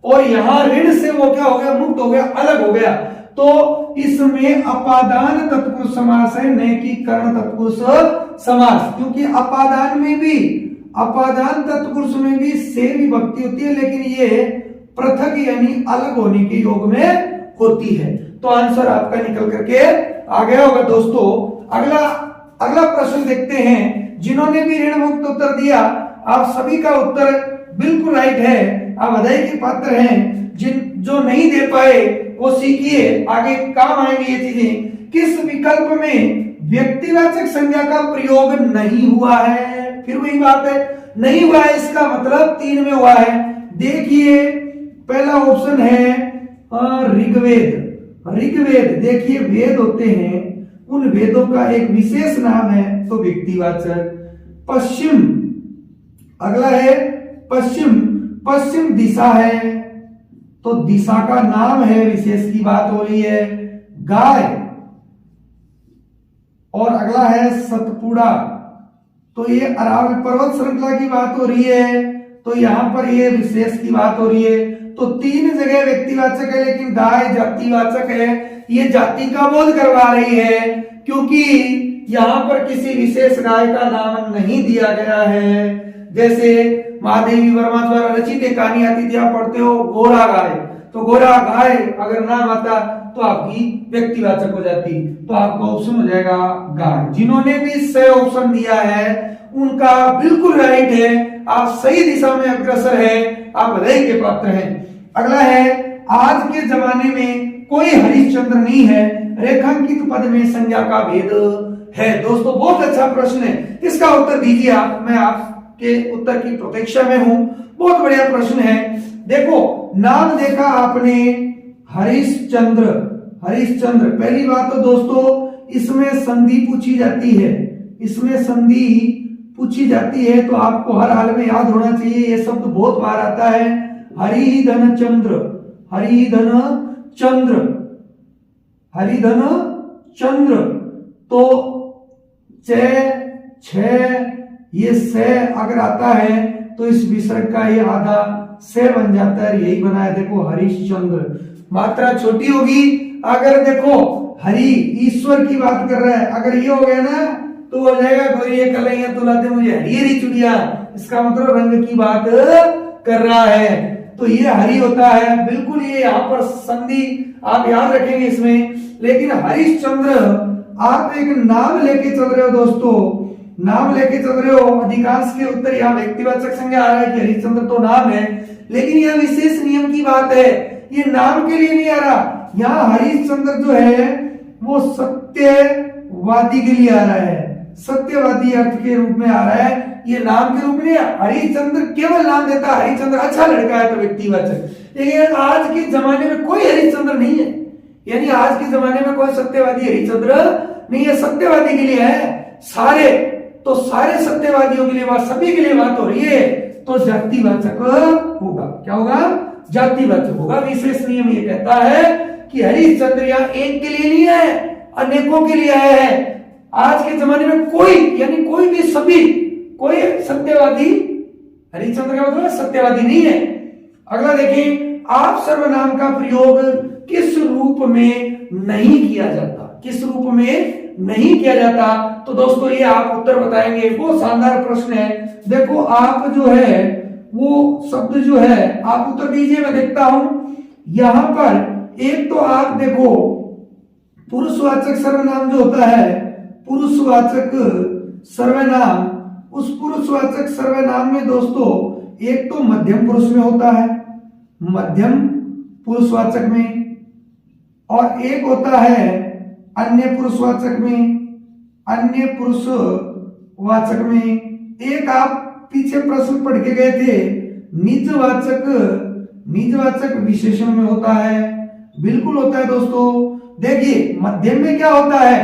और यहां ऋण से वो क्या हो गया? मुक्त हो गया, अलग हो गया। तो इसमें अपादान तत्पुरुष समास है, न कि कर्ण तत्पुरुष समास, क्योंकि अपादान में भी, अपादान तत्पुरुष में भी से विभक्ति होती है, लेकिन ये पृथक यानी अलग होने के योग में होती है। तो आंसर आपका निकल करके आ गया होगा दोस्तों। अगला प्रश्न देखते हैं। जिन्होंने भी ऋण मुक्त उत्तर दिया, आप सभी का उत्तर बिल्कुल राइट है, आप बधाई के पात्र हैं। जो नहीं दे पाए वो सीखिए, आगे काम आएंगे ये चीजें। किस विकल्प में व्यक्तिवाचक संज्ञा का प्रयोग नहीं हुआ है? फिर वही बात है, नहीं हुआ है, इसका मतलब 3 में हुआ है। देखिए पहला ऑप्शन है ऋग्वेद, ऋग्वेद देखिए वेद होते हैं, उन वेदों का एक विशेष नाम है तो व्यक्तिवाचक। पश्चिम, अगला है पश्चिम, पश्चिम दिशा है तो दिशा का नाम है, विशेष की बात हो रही है। गाय, और अगला है सतपुड़ा, तो ये अरावली पर्वत श्रृंखला की बात हो रही है, तो यहां पर ये विशेष की बात हो रही है। तो 3 जगह व्यक्तिवाचक है, लेकिन गाय जातिवाचक है। ये जाति का बोध करवा रही है, क्योंकि यहां पर किसी विशेष गाय का नाम नहीं दिया गया है। जैसे महादेवी वर्मा द्वारा रचित एक कहानी आती थी, आप पढ़ते हो गोरा गाय, तो गोरा गाय अगर नाम आता तो आपकी व्यक्तिवाचक हो जाती, तो आपका ऑप्शन हो जाएगा गाय। जिन्होंने भी सही ऑप्शन दिया है उनका बिल्कुल राइट है, आप सही दिशा में अग्रसर है, आप बधाई के पात्र हैं। अगला है आज के जमाने में कोई हरिश्चंद्र नहीं है, रेखांकित पद में संज्ञा का भेद है। दोस्तों बहुत अच्छा प्रश्न है, इसका उत्तर दीजिए आप, मैं आपके उत्तर की प्रतीक्षा में हूं। बहुत बढ़िया प्रश्न है। देखो नाम देखा आपने हरिश्चंद्र, हरिश्चंद्र, पहली बात तो दोस्तों इसमें संधि पूछी जाती है, इसमें संधि पूछी जाती है, तो आपको हर हाल में याद होना चाहिए, ये शब्द बहुत बार आता है। हरिधन चंद्र, हरिधन चंद्र, हरिधन चंद्र, तो ये से अगर आता है तो इस विसर्ग का ये आधा से बन जाता है, यही बना है। देखो हरिश्चंद्र, मात्रा छोटी होगी। अगर देखो हरि ईश्वर की बात कर रहा है, अगर ये हो गया ना तो हो जाएगा कोई ये कलैया तुलाते मुझे हरी हरी चुड़िया, इसका मतलब रंग की बात कर रहा है, तो ये हरि होता है। बिल्कुल ये यहाँ पर संधि आप याद रखेंगे इसमें। लेकिन हरिश्चंद्र आप एक नाम लेके चल रहे हो दोस्तों, नाम लेके चल रहे हो, अधिकांश के उत्तर यहाँ व्यक्तिवाचक संज्ञा आ रहा है कि हरिश्चंद्र तो नाम है, लेकिन यह विशेष नियम की बात है, ये नाम के लिए नहीं आ रहा। यहाँ हरिश्चंद्र जो है वो सत्यवादी के लिए आ रहा है, सत्यवादी अर्थ के रूप में आ रहा है, ये नाम के रूप में। हरिश्चंद्र केवल नाम देता है, हरिश्चंद्र अच्छा लड़का है तो व्यक्तिवाचक। लेकिन आज के जमाने में कोई हरिश्चंद्र नहीं है, यानी आज के जमाने में कोई सत्यवादी हरिश्चंद्र नहीं है, सत्यवादी के लिए है सारे, तो सारे सत्यवादियों के लिए बात, सभी के लिए बात हो रही है, तो जातिवाचक होगा। क्या होगा? जातिवाचक होगा। विशेष नियम ये कहता है कि हरिश्चंद्र यहाँ एक के लिए नहीं है, अनेकों के लिए आया है। आज के जमाने में कोई, यानी कोई भी, सभी, कोई सत्यवादी, हरिश्चंद्र का मतलब सत्यवादी नहीं है। अगला देखिए, आप सर्वनाम का प्रयोग किस रूप में नहीं किया जाता, किस रूप में नहीं किया जाता। तो दोस्तों ये आप उत्तर बताएंगे, बहुत शानदार प्रश्न है। देखो आप जो है वो शब्द जो है आप उत्तर दीजिए, मैं देखता हूं यहां पर। एक तो आप देखो पुरुषवाचक सर्वनाम जो होता है, पुरुषवाचक सर्वनाम, उस पुरुषवाचक सर्वनाम में दोस्तों एक तो मध्यम पुरुष में होता है, मध्यम पुरुषवाचक में, और एक होता है अन्य पुरुषवाचक में, अन्य पुरुषवाचक में। एक आप पीछे प्रश्न पढ़ के गए थे, निजवाचक, निजवाचक विशेषण में होता है, बिल्कुल होता है दोस्तों। देखिए मध्यम में क्या होता है,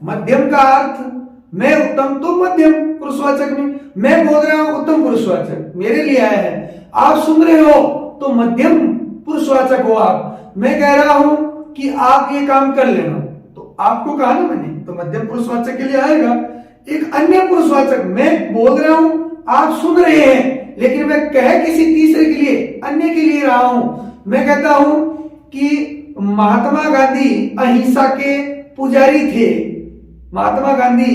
मध्यम का अर्थ मैं उत्तम, तो मध्यम पुरुषवाचक में, मैं बोल रहा हूं उत्तम पुरुषवाचक मेरे लिए आया है, आप सुन रहे हो तो मध्यम पुरुषवाचक हो आप। मैं कह रहा हूं कि आप ये काम कर लेना, तो आपको कहा ना मैंने, तो मध्यम पुरुषवाचक के लिए आएगा। एक अन्य पुरुषवाचक, मैं बोल रहा हूं आप सुन रहे हैं, लेकिन मैं कह किसी तीसरे के लिए, अन्य के लिए रहा हूं। मैं कहता हूं कि महात्मा गांधी अहिंसा के पुजारी थे, महात्मा गांधी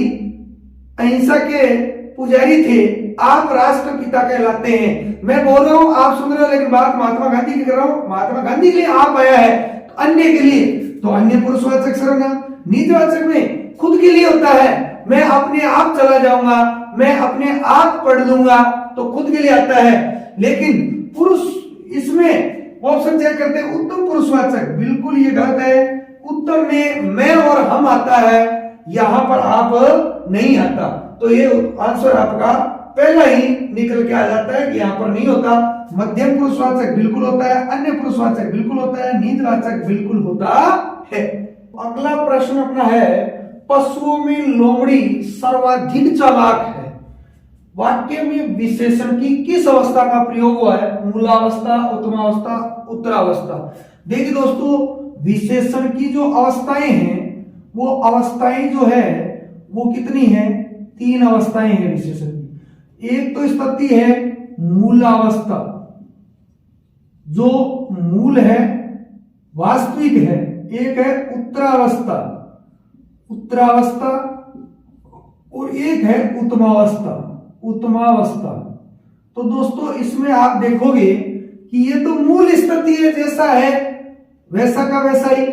अहिंसा के पुजारी थे, आप राष्ट्रपिता कहलाते हैं। मैं बोल रहा हूं आप सुन रहे हो, लेकिन बात महात्मा गांधी की कर रहा हूं, महात्मा गांधी के लिए आप आया है, तो अन्य के लिए, तो अन्य पुरुषवाचक सर्वनाम। निजवाचक में खुद के लिए होता है, मैं अपने आप चला जाऊंगा, मैं अपने आप पढ़ लूंगा, तो खुद के लिए आता है। लेकिन पुरुष, इसमें ऑप्शन चेक करते हैं उत्तम पुरुषवाचक, बिल्कुल ये गलत है। उत्तम में मैं और हम आता है, यहां पर आप नहीं आता, तो ये आंसर आपका पहला ही निकल के आ जाता है कि यहां पर नहीं होता। मध्यम पुरुषवाचक बिल्कुल होता है, अन्य पुरुषवाचक बिल्कुल होता है, निजवाचक बिल्कुल होता है। अगला प्रश्न अपना है, पशुओं में लोमड़ी सर्वाधिक चालाक है। वाक्य में विशेषण की किस अवस्था का प्रयोग हुआ है? मूलावस्था, उत्तमावस्था, उत्तरावस्था। देखिए दोस्तों, विशेषण की जो अवस्थाएं हैं, वो अवस्थाएं जो है वो कितनी है? 3 अवस्थाएं हैं विशेषण की। एक तो स्थिति है मूलावस्था, जो मूल है, वास्तविक है। एक है उत्तरावस्था, उत्तरावस्था, और एक है उत्तमावस्था, उत्तमावस्था। तो दोस्तों इसमें आप देखोगे कि ये तो मूल स्थिति है, जैसा है वैसा का वैसा ही।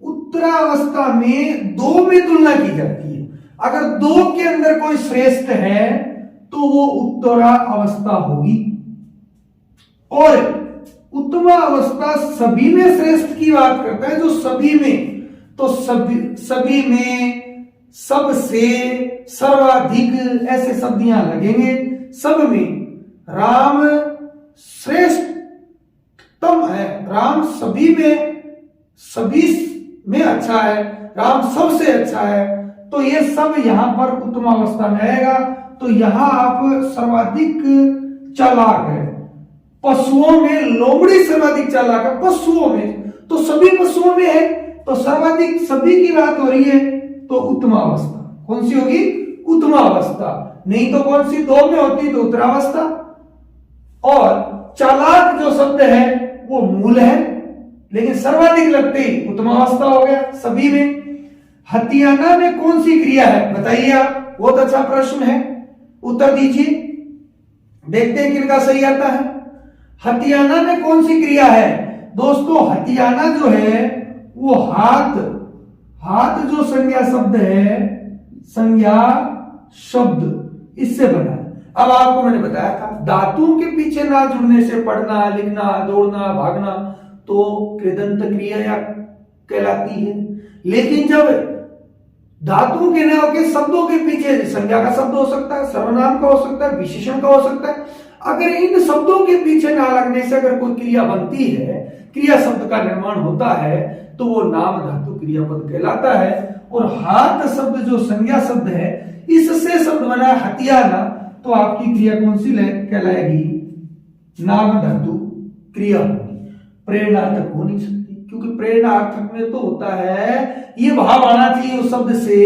उत्तरावस्था में 2 में तुलना की जाती है, अगर 2 के अंदर कोई श्रेष्ठ है तो वो उत्तरा अवस्था होगी, और उत्तमा अवस्था सभी में श्रेष्ठ की बात करता है, जो सभी में, तो सभी में, सबसे, सर्वाधिक, ऐसे शब्द यहां लगेंगे। सब में राम श्रेष्ठतम है, राम सभी में अच्छा है, राम सबसे अच्छा है, तो ये सब यहां पर उत्तम अवस्था में आएगा। तो यहां आप सर्वाधिक चालाक है। पशुओं में लोमड़ी सर्वाधिक चालाक है, पशुओं में, तो सभी पशुओं में है, तो सर्वाधिक सभी की बात हो रही है, तो उत्तमावस्था कौन सी होगी? उत्तमावस्था। नहीं तो कौन सी? 2 में होती तो उत्तरावस्था। और चालाक जो शब्द है वो मूल है, लेकिन सर्वाधिक लगते ही उत्तमावस्था हो गया सभी में। हथियाना में कौन सी क्रिया है? बताइए आप, बहुत अच्छा प्रश्न है, उत्तर दीजिए, देखते हैं किनका सही आता है। हथियाना में कौन सी क्रिया है? दोस्तों हथियाना जो है वो हाथ, हाथ जो संज्ञा शब्द है, संज्ञा शब्द, इससे बना है। अब आपको मैंने बताया था, धातुओं के पीछे ना जुड़ने से पढ़ना, लिखना, दौड़ना, भागना तो कृदंत क्रिया कहलाती है। लेकिन जब धातुओं के न होकर शब्दों के पीछे संज्ञा का शब्द हो सकता है, सर्वनाम का हो सकता है, विशेषण का हो सकता है, अगर इन शब्दों के पीछे ना लगने से अगर कोई क्रिया बनती है, क्रिया शब्द का निर्माण होता है, तो वो नाम धातु क्रियापद कहलाता है। और हाथ शब्द जो संज्ञा शब्द है, इससे शब्द बना है हथियाना, तो आपकी क्रिया कौन सी कहलाएगी? नाम धातु क्रिया होगी, प्रेरणार्थक हो नहीं सकती, क्योंकि प्रेरणार्थक में तो होता है ये भाव आना चाहिए उस शब्द से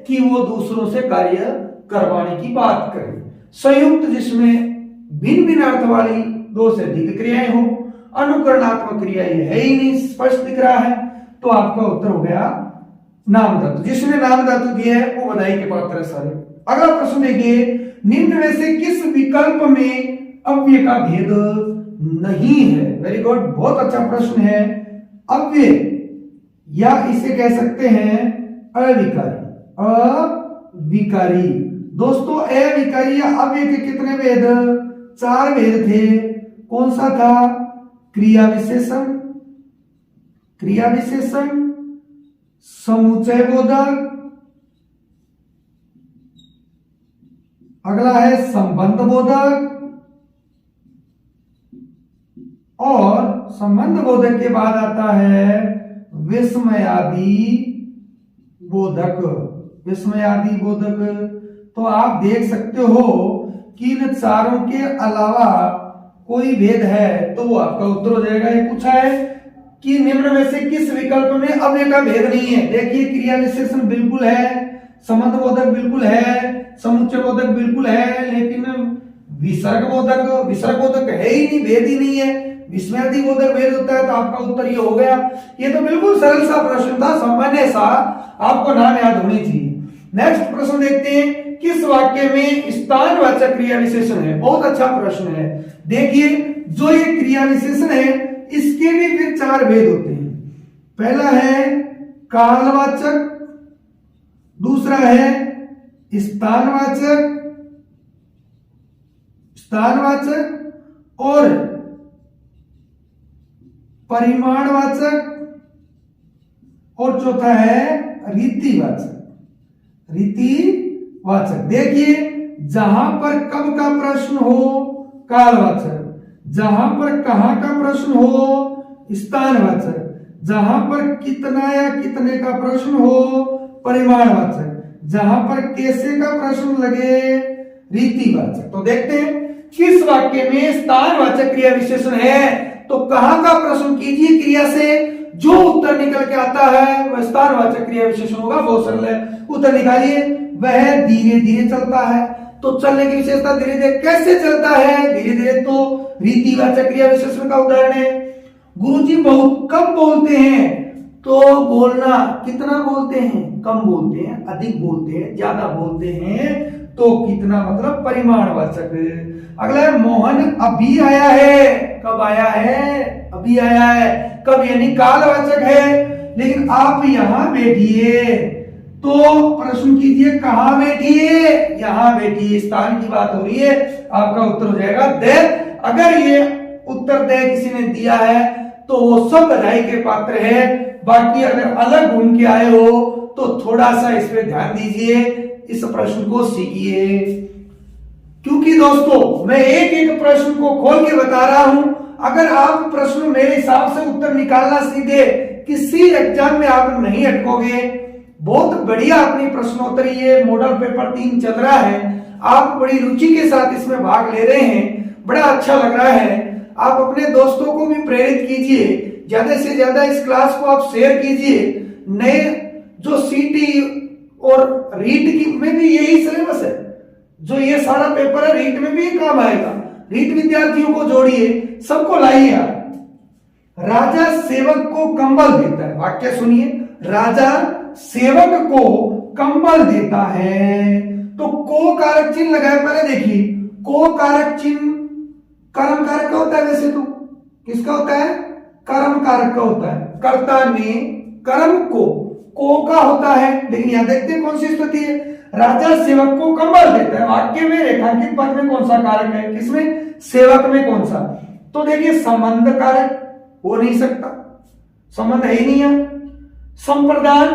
कि वो दूसरों से कार्य करवाने की बात करे। संयुक्त जिसमें भिन्न भिन्न अर्थ वाली 2 से अधिक क्रियाएं हो। अनुकरणात्मक क्रिया ये है ही नहीं, स्पष्ट दिख रहा है। तो आपका उत्तर हो गया नाम धातु। जिसने नाम धातु दिया है वो बधाई के पात्र है सारे। अगला प्रश्न देखिए, निम्न में से किस विकल्प में अव्यय का भेद नहीं है? वेरी गुड, बहुत अच्छा प्रश्न है। अव्यय या इसे कह सकते हैं अविकारी। अविकारी दोस्तों, अविकारी या अव्यय के कितने भेद? 4 भेद थे। कौन सा था? क्रिया विशेषण, क्रिया विशेषण, समुच्चय बोधक, अगला है संबंध बोधक, और संबंध बोधक के बाद आता है विस्मयादि बोधक। विस्मयादि बोधक। तो आप देख सकते हो कि इन चारों के अलावा कोई भेद है तो वो आपका उत्तर हो जाएगा। ये पूछा है कि निम्न में से किस विकल्प में अव्यय का भेद नहीं है? देखिए, क्रिया विशेषण बिल्कुल है, संबंध बोधक बिल्कुल है, समुच्चय बोधक बिल्कुल है, लेकिन विसर्ग बोधक है ही नहीं, भेद ही नहीं है। विस्मयादि बोधक भेद होता है, तो आपका उत्तर ये हो गया। ये तो बिल्कुल सरल सा प्रश्न था, सामान्य सा, आपको नाम याद होनी चाहिए। नेक्स्ट प्रश्न देखते हैं, किस वाक्य में स्थानवाचक क्रिया विशेषण है? बहुत अच्छा प्रश्न है। देखिए, जो ये क्रिया विशेषण है इसके भी फिर 4 भेद होते हैं। पहला है कालवाचक, दूसरा है स्थानवाचक, और परिमाणवाचक, और चौथा है रीतिवाचक। रीतिवाचक देखिए, जहां पर कब का प्रश्न हो कालवाचक, जहां पर कहां का प्रश्न हो स्थानवाचक, जहां पर कितना या कितने का प्रश्न हो परिमाणवाचक, जहां पर कैसे का प्रश्न लगे रीतिवाचक। तो देखते हैं किस वाक्य में स्थानवाचक क्रिया विशेषण है। तो कहां का प्रश्न कीजिए, क्रिया से जो उत्तर निकल के आता है वह स्थानवाचक क्रिया विशेषण होगा। बहुत सरल है, उत्तर निकालिए। वह धीरे धीरे चलता है। तो चलने की विशेषता धीरे धीरे कैसे चलता है? धीरे धीरे तो रीतिवाचक क्रिया विशेषण का उदाहरण है। गुरुजी बहुत कम बोलते हैं, तो बोलना कितना बोलते हैं? कम बोलते हैं, अधिक बोलते हैं, ज्यादा बोलते हैं, तो कितना मतलब परिमाणवाचक। अगला है मोहन अभी आया है। कब आया है? अभी आया है। कब यानी कालवाचक है। लेकिन आप यहां बैठिए, तो प्रश्न कीजिए कहां बैठिए? यहां बैठिए, स्थान की बात हो रही है। आपका उत्तर हो जाएगा दे। अगर ये उत्तर दे किसी ने दिया है तो वो सब बधाई के पात्र है। बाकी अगर अलग ढूंढ के आए हो तो थोड़ा सा इस पे ध्यान दीजिए, इस प्रश्न को सीखिए। क्योंकि दोस्तों मैं एक एक प्रश्न को खोल के बता रहा हूं। अगर आप प्रश्न मेरे हिसाब से उत्तर निकालना सीधे, किसी एग्जाम में आप नहीं अटकोगे। बहुत बढ़िया अपनी प्रश्नोत्तरी ये मॉडल पेपर 3 चल रहा है। आप बड़ी रुचि के साथ इसमें भाग ले रहे हैं, बड़ा अच्छा लग रहा है। आप अपने दोस्तों को भी प्रेरित कीजिए, ज्यादा से ज्यादा इस क्लास को आप शेयर कीजिए। नए जो सीटी और रीट की में भी यही सिलेबस है, जो ये सारा पेपर है रीट में भी काम आएगा। रीट विद्यार्थियों को जोड़िए, सबको लाइए आप। राजा सेवक को कंबल देता है। वाक्य सुनिए, राजा सेवक को कंबल देता है। तो को कारक चिन्ह लगाए। पहले देखिए, को कारक चिन्ह कर्म कारक का होता है। वैसे तो किसका होता है? कर्म कारक का होता है। कर्ता ने कर्म को का होता है। लेकिन यहां देखते हैं कौन सी स्थिति है। राजा सेवक को कंबल देता है। वाक्य में रेखांकित पद में कौन सा कारक है? किसमें? सेवक में कौन सा? तो देखिए, संबंध कारक हो नहीं सकता, संबंध है ही नहीं है। संप्रदान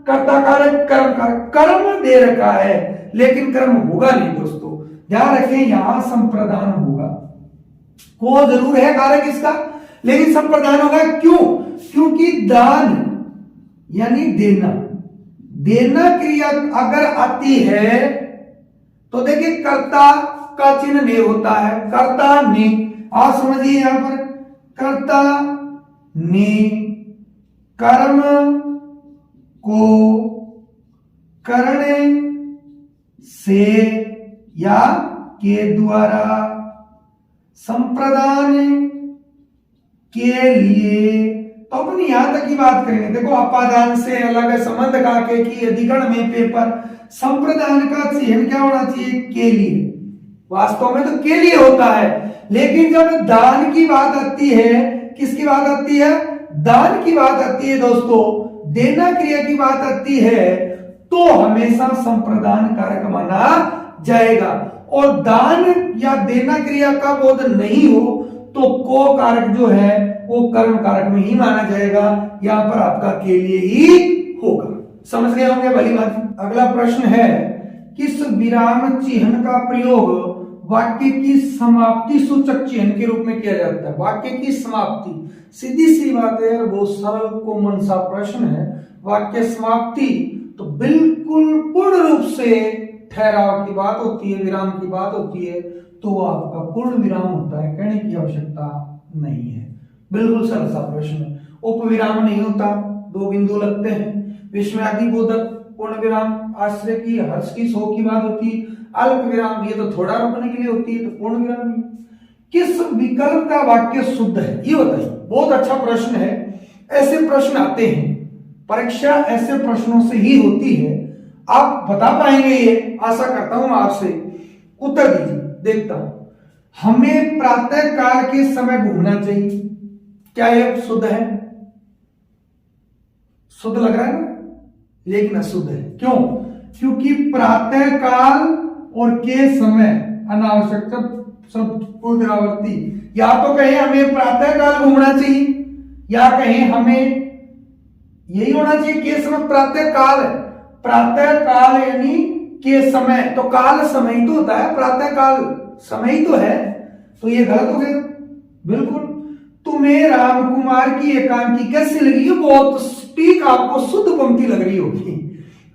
कर्ता कारक, कर्म कारक, कर्म दे रखा है लेकिन कर्म होगा नहीं। दोस्तों ध्यान रखें, यहां संप्रदान होगा। को जरूर है कारक इसका, लेकिन संप्रदान होगा। क्यों? क्योंकि दान यानी देना, देना क्रिया अगर आती है तो देखिए कर्ता का चिन्ह ने होता है। कर्ता ने, आप समझिए यहां पर कर्ता ने कर्म को करने से या के द्वारा संप्रदान के लिए। तो अपन यहां तक की बात करेंगे। देखो अपादान से अलग संबंध का की अधिकरण में पेपर संप्रदान का चिन्ह क्या होना चाहिए? के लिए। वास्तव में तो के लिए होता है, लेकिन जब दान की बात आती है, किसकी बात आती है? दान की बात आती है दोस्तों, देना क्रिया की बात आती है, तो हमेशा संप्रदान कारक माना जाएगा। और दान या देना क्रिया का बोध नहीं हो तो को कारक जो है वो कर्म कारक में ही माना जाएगा। यहां पर आपका के लिए ही होगा। समझ गए होंगे भली बात। अगला प्रश्न है, किस विराम चिन्ह का प्रयोग वाक्य की समाप्ति सूचक चिन्ह के रूप में किया जाता है? वाक्य की समाप्ति, सीधी सी बात है यार, बहुत सरल कॉमन सा प्रश्न है। वाक्य समाप्ति तो बिल्कुल पूर्ण रूप से ठहराव की बात होती है, विराम की बात होती है, तो आपका पूर्ण विराम होता है, कहने की आवश्यकता नहीं है। बिल्कुल सरल सा प्रश्न है। उपविराम नहीं होता, दो बिंदु लगते हैं। विस्मयादि बोधक पूर्ण विराम, आश्रय की, हर्ष की, शोक की बात होती है। अल्प विराम ये तो थोड़ा रुकने के लिए होती है, तो पूर्ण विराम ही। किस विकल्प का वाक्य शुद्ध है ये बताइए। बहुत अच्छा प्रश्न है। ऐसे प्रश्न आते हैं, परीक्षा ऐसे प्रश्नों से ही होती है। आप बता पाएंगे ये आशा करता हूं आपसे। उत्तर दीजिए, देखता हूं। हमें प्रातः काल के समय घूमना चाहिए, क्या यह शुद्ध है? शुद्ध लग रहा है ना, लेकिन अशुद्ध है। क्यों? क्योंकि प्रातः काल और के समय अनावश्यक शब्द पुनरावृत्ति। या तो कहें हमें प्रातः काल घूमना चाहिए, या कहें हमें यही होना चाहिए के समय प्रातः काल है। प्रातः काल यानी के समय, तो काल समय तो होता है, प्रातः काल समय तो है, तो ये गलत हो गया बिल्कुल। तुम्हें राम कुमार की एकांकी कैसी लगी? बहुत ठीक, आपको शुद्ध पंक्ति लग रही होगी,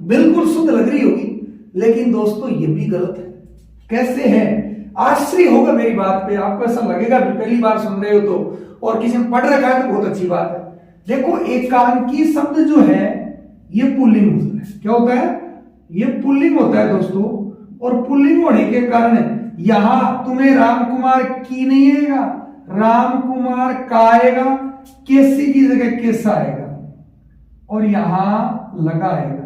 बिल्कुल शुद्ध लग रही होगी, लेकिन दोस्तों ये भी गलत है। कैसे है? आश्चर्य होगा मेरी बात पे, आपको ऐसा लगेगा भी पहली बार सुन रहे हो तो, और किसी ने पढ़ रखा है तो बहुत अच्छी बात है। देखो एकांकी शब्द जो है ये पुल्लिंग होता है। क्या होता है? ये पुल्लिंग होता है दोस्तों, और पुल्लिंग होने के कारण यहां तुम्हें राम कुमार की नहीं आएगा, राम कुमार का आएगा, केसी की जगह केसा आएगा, और यहां लगाएगा।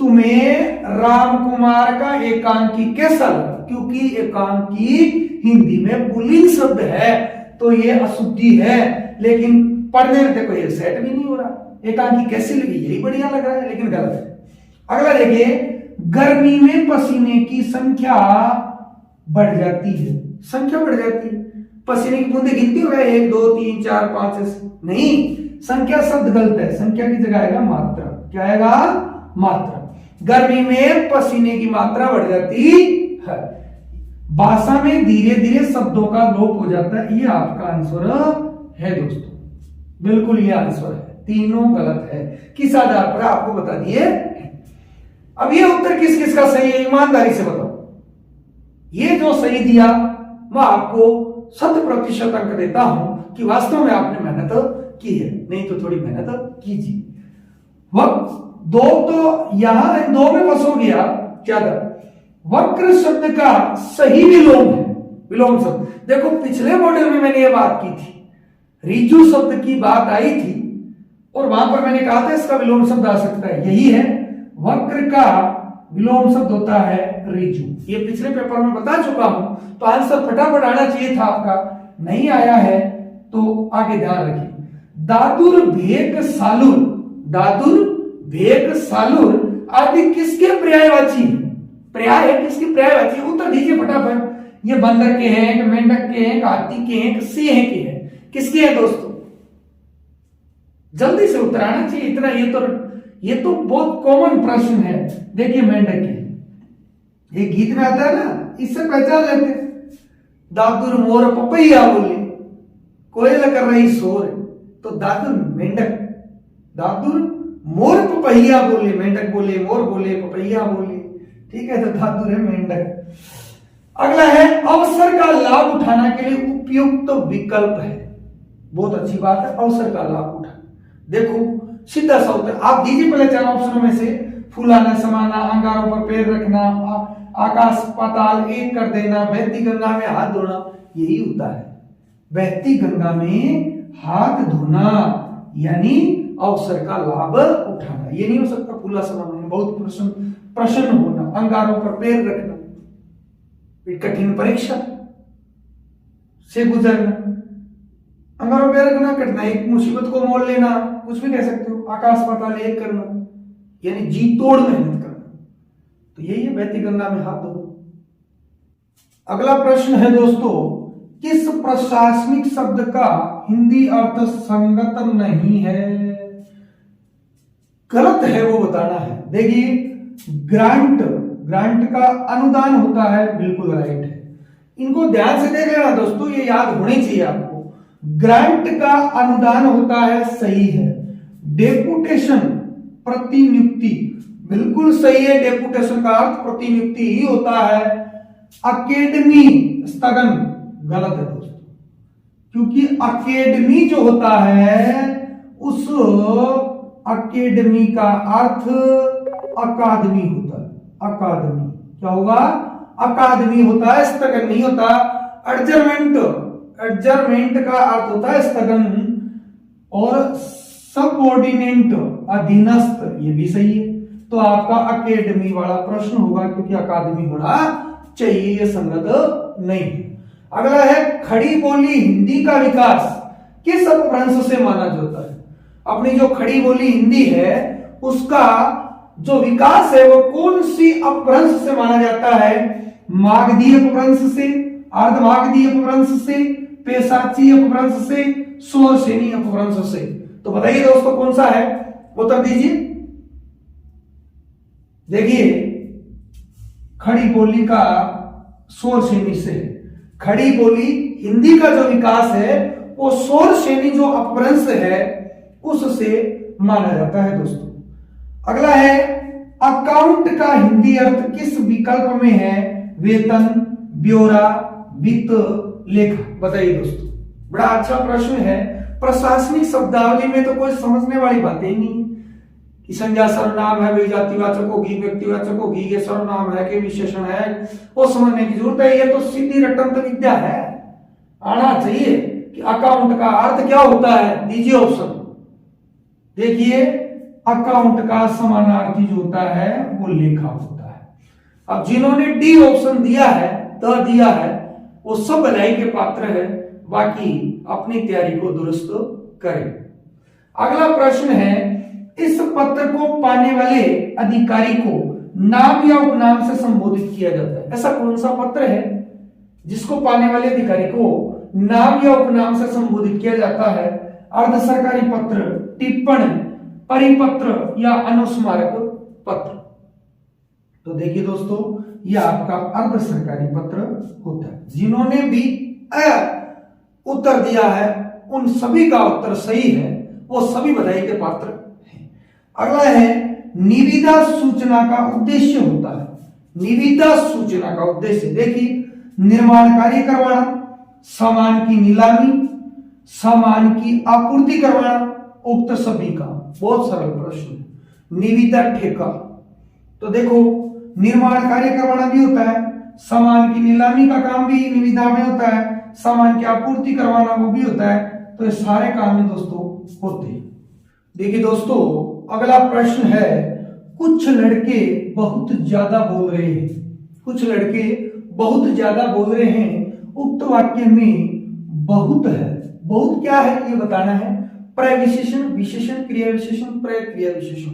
तुम्हें राम कुमार का एकांकी कैसा लगा? क्योंकि एकांकी हिंदी में पुल्लिंग शब्द है, तो ये अशुद्धि है। लेकिन पढ़ने में देखो ये सेट भी नहीं हो रहा। एकांकी कैसी लगी? यही बढ़िया लग रहा है, लेकिन गलत है। अगला देखिए, गर्मी में पसीने की संख्या बढ़ जाती है। संख्या बढ़ जाती है, पसीने की बूंदे गिनती हो गए 1 2 3 4 5 नहीं, संख्या शब्द गलत है, संख्या की जगह आएगा मात्रा। क्या आएगा? मात्रा। गर्मी में पसीने की मात्रा बढ़ जाती है। भाषा में धीरे धीरे शब्दों का लोप हो जाता है। ये आपका आंसर है दोस्तों, बिल्कुल ये आंसर है, तीनों गलत है। किस आधार पर आपको बता दिए। अब ये उत्तर किस किस का सही है, ईमानदारी से बताओ। ये जो सही दिया मैं आपको 100% अंक देता हूं कि वास्तव में आपने मेहनत की है, नहीं तो थोड़ी मेहनत कीजिए। वक्त दो तो यहां दो में बस हो गया ज्यादा। वक्र शब्द का सही विलोम है, विलोम शब्द। देखो पिछले मॉड्यूल में मैंने ये बात की थी, रिजु शब्द की बात आई थी, और वहां पर मैंने कहा था इसका विलोम शब्द आ सकता है, यही है। वक्र का विलोम शब्द होता है रिजु। ये पिछले पेपर में बता चुका हूं, तो आंसर फटाफट आना चाहिए था आपका, नहीं आया है तो आगे ध्यान रखिए। दादुर भेक सालुर, दादुर भेक सालुर आदि किसके पर्यायवाची? पर्याय है, किसकी पर्यायवाची? उत्तर दीजिए फटाफट। ये बंदर के हैं, मेंढक के हैं, हाथी के हैं, सिंह के हैं, किसके हैं दोस्तों? जल्दी से उत्तर आना चाहिए इतना। ये तो बहुत कॉमन प्रश्न है। देखिए मेंढक के, ये गीत में आता है ना, इससे पहचान लेते हैं। दादुर मोर पपैया बोले, कोयल कर रही शोर, तो दादुर मेंढक, दादुर मोर पपैया बोले, मेंढक बोले, मोर बोले, पपैया बोले, ठीक है, तो दादुर है मेंढक। अगला है, अवसर का लाभ उठाने के लिए उपयुक्त विकल्प है। बहुत अच्छी बात है, अवसर का लाभ उठा। देखो सीधा सा उत्तर आप दीजिए पहले 4 ऑप्शनों में से। फूलाना, समाना, अंगारों पर पैर रखना, आकाश पाताल एक कर देना, बहती गंगा में हाथ धोना, यही होता है। बहती गंगा में हाथ धोना यानी अवसर का लाभ उठाना। ये नहीं हो सकता खुला समय में बहुत प्रसन्न होना, अंगारों पर पैर रखना, कठिन परीक्षा से गुजरना, अंगारों पर रखना, कठिन एक मुसीबत को मोल लेना, कुछ भी कह सकते हो, आकाश पाताल एक करना यानी जी तोड़ मेहनत करना। तो यही है बहती गंगा में हाथ धोना। अगला प्रश्न है दोस्तों, किस प्रशासनिक शब्द का हिंदी अर्थ संगत नहीं है? गलत है वो बताना है। देखिए, ग्रांट, ग्रांट का अनुदान होता है, बिल्कुल राइट है। इनको ध्यान से देख लेना दोस्तों, ये याद होनी चाहिए आपको। ग्रांट का अनुदान होता है, सही है। डेपुटेशन, प्रतिनियुक्ति, बिल्कुल सही है। डेपुटेशन का अर्थ प्रतिनियुक्ति ही होता है। अकेडमी, स्थगन, गलत है दोस्तों, क्योंकि अकेडमी जो होता है उस अकेडमी का अर्थ अकादमी होता है। अकादमी क्या होगा? अकादमी होता है, स्थगन नहीं होता। एडजर्मेंट, एडजर्मेंट का अर्थ होता है स्थगन। और सबऑर्डिनेट, अधीनस्थ, ये भी सही है। तो आपका अकेडमी वाला प्रश्न होगा, क्योंकि अकादमी होना चाहिए, ये संगत नहीं है। अगला है, खड़ी बोली हिंदी का विकास किस अपभ्रंश से माना जाता है? अपनी जो खड़ी बोली हिंदी है उसका जो विकास है वो कौन सी अपभ्रंश से माना जाता है? मागधी अपभ्रंश से, अर्धमागधी अपभ्रंश से, पेशाची अपभ्रंश से, स्वरसेनी अपभ्रंश से। तो बताइए दोस्तों कौन सा है? उत्तर दीजिए। देखिए, खड़ी बोली का स्वरसेनी से। खड़ी बोली हिंदी का जो विकास है वो स्वरसेनी जो अपभ्रंश है उससे माना जाता है दोस्तों। अगला है, अकाउंट का हिंदी अर्थ किस विकल्प में है? वेतन, ब्यौरा, वित्त, लेखा। बताइए दोस्तों, बड़ा अच्छा प्रश्न है। प्रशासनिक शब्दावली में तो कोई समझने वाली बातें ही नहीं कि संज्ञा सर्वनाम है, वे जातिवाचक होगी, व्यक्तिवाचक होगी, ये सर्वनाम है कि विशेषण है, वो समझने की जरूरत है। ये तो सीधी रटंत विद्या है। आना चाहिए कि अकाउंट का अर्थ क्या होता है। दीजिए ऑप्शन। देखिए, अकाउंट का समानार्थी जो होता है वो लेखा होता है। अब जिन्होंने डी ऑप्शन दिया है, दिया है, वो सब भलाई के पात्र है। बाकी अपनी तैयारी को दुरुस्त करें। अगला प्रश्न है, इस पत्र को पाने वाले अधिकारी को नाम या उपनाम से संबोधित किया जाता है? ऐसा कौन सा पत्र है जिसको पाने वाले अधिकारी को नाम या उपनाम से संबोधित किया जाता है? अर्ध सरकारी पत्र, टिप्पण, परिपत्र या अनुस्मारक पत्र। तो देखिए दोस्तों, यह आपका अर्ध सरकारी पत्र होता है। जिन्होंने भी उत्तर दिया है उन सभी का उत्तर सही है, वो सभी बधाई के पात्र हैं। अगला है, निविदा सूचना का उद्देश्य होता है। निविदा सूचना का उद्देश्य देखिए, निर्माण कार्य करवाना, सामान की नीलामी, सामान की आपूर्ति करवाना, उक्त सभी का। बहुत सरल प्रश्न। निविदा ठेका, तो देखो निर्माण कार्य करवाना भी होता है, सामान की नीलामी का काम भी निविदा में होता है, सामान की आपूर्ति करवाना वो भी होता है। तो ये सारे काम ही दोस्तों होते हैं। देखिए दोस्तों, अगला प्रश्न है, कुछ लड़के बहुत ज्यादा बोल रहे हैं। कुछ लड़के बहुत ज्यादा बोल रहे हैं, उक्त वाक्य में बहुत है। बहुत क्या है ये बताना है। प्रविशेषण, विशेषण, क्रिया विशेषण, प्रक्रिया विशेषण।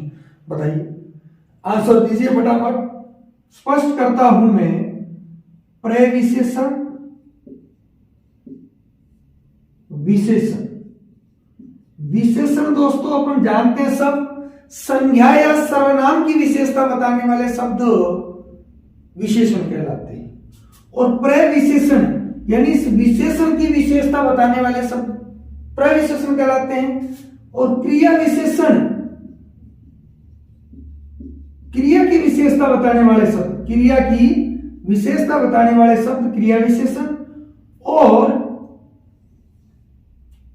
बताइए, आंसर दीजिए फटाफट। स्पष्ट करता हूं मैं, प्रविशेषण, विशेषण। विशेषण दोस्तों अपन जानते हैं सब, संज्ञा या सर्वनाम की विशेषता बताने वाले शब्द विशेषण कहलाते हैं। और प्रविशेषण यानी इस विशेषण की विशेषता बताने वाले शब्द प्रविशेषण कहलाते हैं। और क्रिया विशेषण, क्रिया की विशेषता बताने वाले शब्द, क्रिया की विशेषता बताने वाले शब्द क्रिया विशेषण। और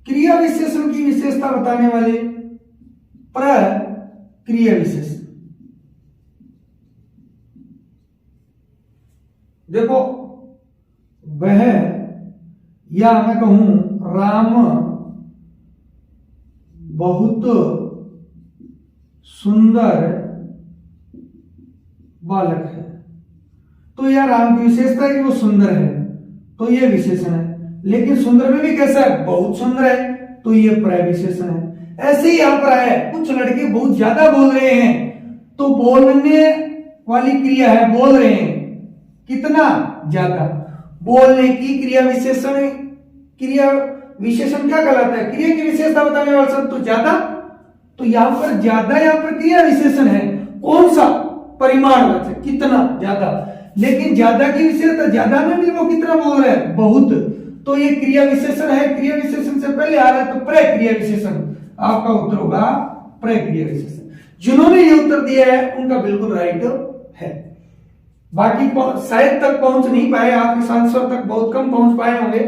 क्रिया विशेषण की विशेषता बताने वाले प्रक्रिया विशेषण। देखो, वह या मैं कहूं राम बहुत सुंदर बालक है। तो यह राम की विशेषता है कि वो सुंदर है, तो ये विशेषण है। लेकिन सुंदर में भी कैसा है, बहुत सुंदर है, तो ये पर्याय विशेषण है। ऐसे ही यहां पर है कुछ लड़के बहुत ज्यादा बोल रहे हैं, तो बोलने वाली क्रिया है बोल रहे हैं, कितना ज्यादा। बोलने की क्रिया विशेषण, क्रिया विशेषण क्या कहलाता है, क्रिया की विशेषता बताने वाला शब्द तो ज्यादा। तो यहां पर ज्यादा, यहां पर क्रिया विशेषण है, कौन सा, परिमाणवाचक, कितना ज्यादा। लेकिन ज्यादा की विशेषता, ज्यादा में भी वो कितना बोल रहे हैं, बहुत, तो ये क्रिया विशेषण है। क्रिया विशेषण से पहले आ रहा है तो प्रक्रिया विशेषण, आपका उत्तर होगा प्रक्रिया विशेषण। जिन्होंने ये उत्तर दिया है उनका बिल्कुल राइट है। बाकी शायद तक पहुंच नहीं पाए, आप इस आंसर तक बहुत कम पहुंच पाए होंगे।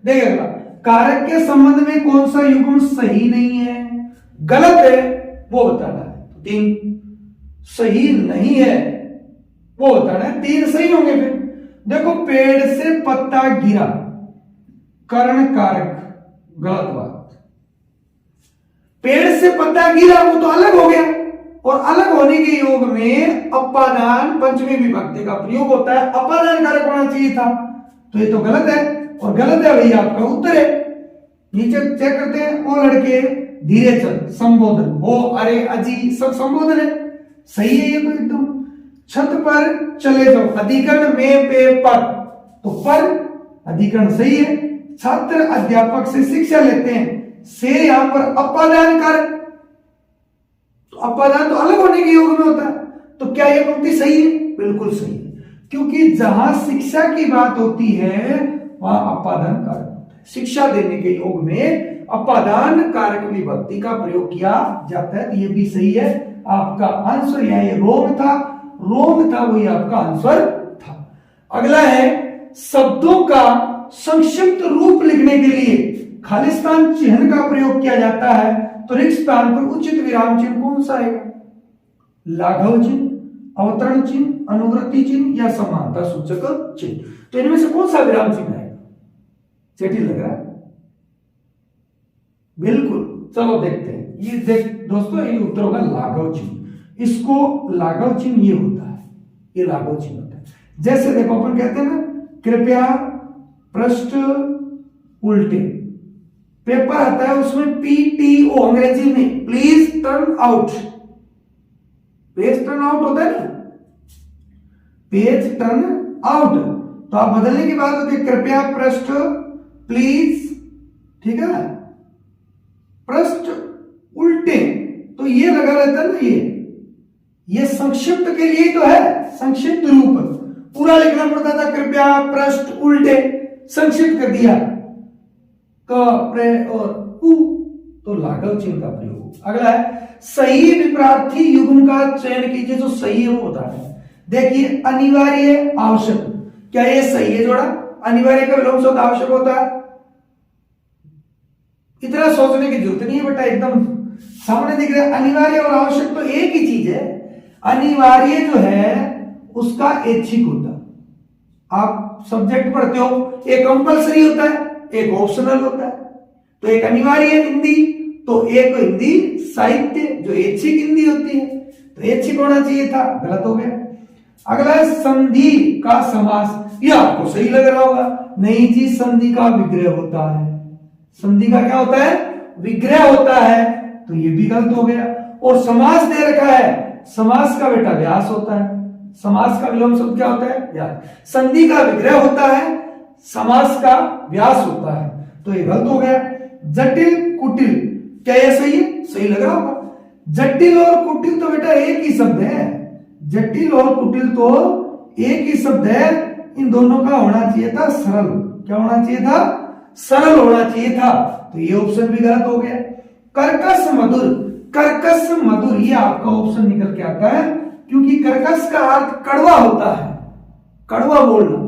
देखिएगा, कारक के संबंध में कौन सा युग्म सही नहीं है, गलत है, वो बताना है। 3 सही नहीं है वो बताना है, 3 सही होंगे। फिर देखो, पेड़ से पत्ता गिरा, कर्ण कारक, गलत बात। पेड़ से पत्ता गिरा वो तो अलग हो गया, और अलग होने के योग में अपादान पंचमी विभक्ति का प्रयोग होता है, अपादान कारक होना चाहिए था, तो ये तो गलत है, और गलत है भैया आपका उत्तर है। नीचे चेक करते हैं, ओ लड़के धीरे चल, संबोधन, ओ अरे अजी, सब संबोधन है, सही है ये तो एकदम। छत पर चले जाओ, अधिकरण में पे पर, तो पर अधिकरण सही है। छात्र अध्यापक से शिक्षा लेते हैं, से यहां पर अपादान कारक, तो अपादान तो अलग होने के योग में होता है, तो क्या यह पंक्ति सही है, बिल्कुल सही है, क्योंकि जहां शिक्षा की बात होती है वहां अपादान कारक होता है। शिक्षा देने के योग में अपादान कारक विभक्ति का प्रयोग किया जाता है, तो ये भी सही है। आपका आंसर यहां ये रोम था, रोम था, वही आपका आंसर था। अगला है, शब्दों का संक्षिप्त रूप लिखने के लिए खालिस्तान चिन्ह का प्रयोग किया जाता है, तो रिक्त स्थान पर उचित विराम चिन्ह कौन सा है, लाघव चिन्ह, अवतरण चिन्ह, अनुवृत्ति चिन्ह या समानता सूचक चिन्ह। तो इनमें से कौन सा विराम चिन्ह है, जटिल लग रहा है, बिल्कुल। चलो देखते हैं, ये देख दोस्तों, ये उत्तर होगा लाघव चिन्ह। इसको लाघव चिन्ह ये होता है, ये लाघव चिन्ह होता है। जैसे देखो, अपन कहते हैं ना, कृपया पृष्ठ उल्टे, पेपर आता है उसमें PTO अंग्रेजी में, please turn out, page turn out होता है ना, पेज टर्न आउट, तो आप बदलने की बात होती है, कृपया पृष्ठ प्लीज, ठीक है, पृष्ठ उल्टे, तो ये लगा रहता है ना, ये संक्षिप्त के लिए तो है, संक्षिप्त रूप, पूरा लिखना पड़ता था, कृपया पृष्ठ उल्टे, संक्षिप्त कर दिया, क प्रे और कु, तो लाघव चिन्ह का प्रयोग। अगला है, सही विपरार्थी युग्म का चयन कीजिए, जो सही है वो बता रहे हैं। देखिए, अनिवार्य आवश्यक, क्या ये सही है जोड़ा, अनिवार्य का विलोम शब्द आवश्यक होता है, इतना सोचने की जरूरत नहीं है बेटा, एकदम सामने दिख रहा है। अनिवार्य और आवश्यक तो एक ही चीज है। अनिवार्य जो है उसका ऐच्छिक होता है, आप सब्जेक्ट पढ़ते हो, एक कंपलसरी होता है, एक ऑप्शनल होता है। तो एक अनिवार्य हिंदी, तो एक हिंदी साहित्य जो ऐच्छिक हिंदी होती है, तो ऐच्छिक होना चाहिए था, गलत हो गया। अगला है, संधि का समास, ये आपको सही लग रहा होगा, नहीं जी, संधि का विग्रह होता है, संधि का क्या होता है, विग्रह होता है, तो ये भी गलत हो गया। और समास दे रखा है, समास का बेटा व्यास होता है, समास का विलोम शब्द क्या होता है, व्यास। संधि का विग्रह होता है, समास का व्यास होता है, तो ये गलत हो गया। जटिल कुटिल, क्या ये सही है, सही लग रहा होगा। जटिल और कुटिल तो बेटा एक ही शब्द है, जटिल और कुटिल तो एक ही शब्द है, इन दोनों का होना चाहिए था सरल, क्या होना चाहिए था, सरल होना चाहिए था, तो ये ऑप्शन भी गलत हो गया। कर्कश मधुर, कर्कश मधुर, ये आपका ऑप्शन निकल के आता है, क्योंकि कर्कश का अर्थ कड़वा होता है, कड़वा बोलना,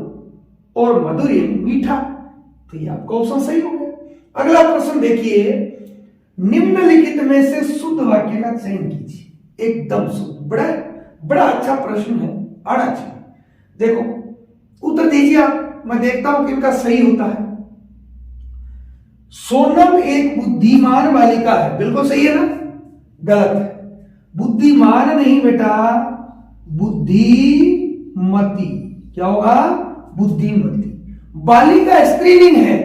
और मधुर ये मीठा, तो ये आपका ऑप्शन सही हो गया। अगला प्रश्न देखिए, निम्नलिखित में से शुद्ध वाक्य का चयन कीजिए, एकदम शुद्ध, बड़ा बड़ा अच्छा प्रश्न है, आना चाहिए। देखो उत्तर दीजिए आप, मैं देखता हूं कि इनका सही होता है। सोनम एक बुद्धिमान बालिका है, बिल्कुल सही है ना? गलत है, बुद्धिमान नहीं बेटा, बुद्धिमती। क्या होगा? बुद्धिमती। बालिका स्त्रीलिंग है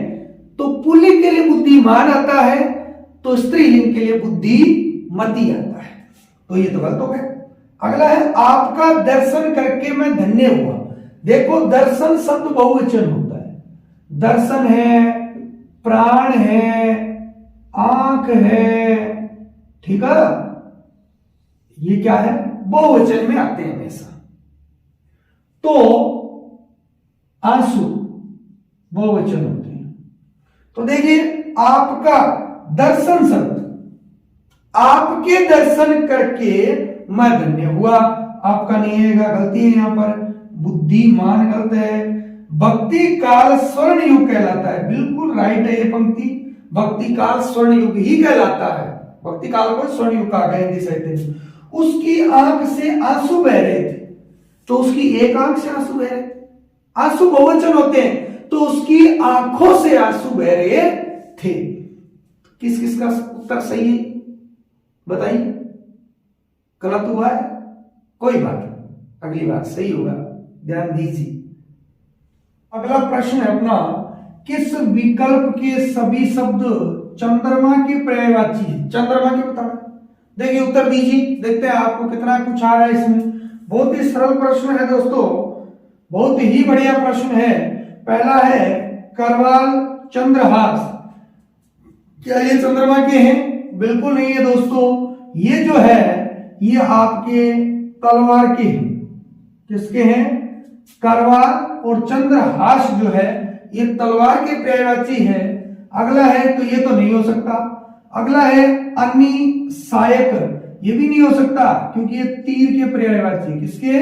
तो पुल्लिंग के लिए बुद्धिमान आता है, तो स्त्रीलिंग के लिए बुद्धिमती आता है, तो ये तो गलत हो गया। अगला है आपका दर्शन करके मैं धन्य हुआ। देखो दर्शन शब्द बहुवचन होता है, दर्शन है, प्राण है, आंख है, ठीक है, ये क्या है? बहुवचन में आते हैं हमेशा। तो आंसू बहुवचन होते हैं। तो देखिए आपका दर्शन शब्द, आपके दर्शन करके मैं धन्य हुआ, आपका नहीं आएगा, गलती है यहां पर, बुद्धिमान गलत है। भक्ति काल स्वर्ण युग कहलाता है, बिल्कुल राइट है ये पंक्ति, भक्ति काल स्वर्ण युग ही कहलाता है, भक्ति काल को स्वर्ण युग कहा गया हिंदी साहित्य में। उसकी आंख से आंसू बह रहे थे, तो उसकी एक आंख से आंसू बह रहे थे, आंसू बहुवचन होते हैं, तो उसकी आंखों से आंसू बह रहे थे। किस किस का उत्तर सही है बताइए? गलत हुआ है, कोई बात नहीं, अगली बार सही होगा, ध्यान दीजिए। अगला प्रश्न है अपना, किस विकल्प के सभी शब्द चंद्रमा के पर्यायवाची है? चंद्रमा के बताओ, देखिए उत्तर दीजिए, देखते हैं आपको कितना कुछ आ रहा है इसमें। बहुत ही सरल प्रश्न है दोस्तों, बहुत ही बढ़िया प्रश्न है। पहला है करवाल चंद्रहास, क्या ये चंद्रमा के हैं? बिल्कुल नहीं है दोस्तों, ये जो है ये आपके तलवार के हैं। किसके हैं? करवाल और चंद्रहास जो है ये तलवार के पर्यायवाची है। अगला है तो ये तो नहीं हो सकता। अगला है अन्नी सहायक, ये भी नहीं हो सकता क्योंकि ये तीर के पर्यायवाची, किसके?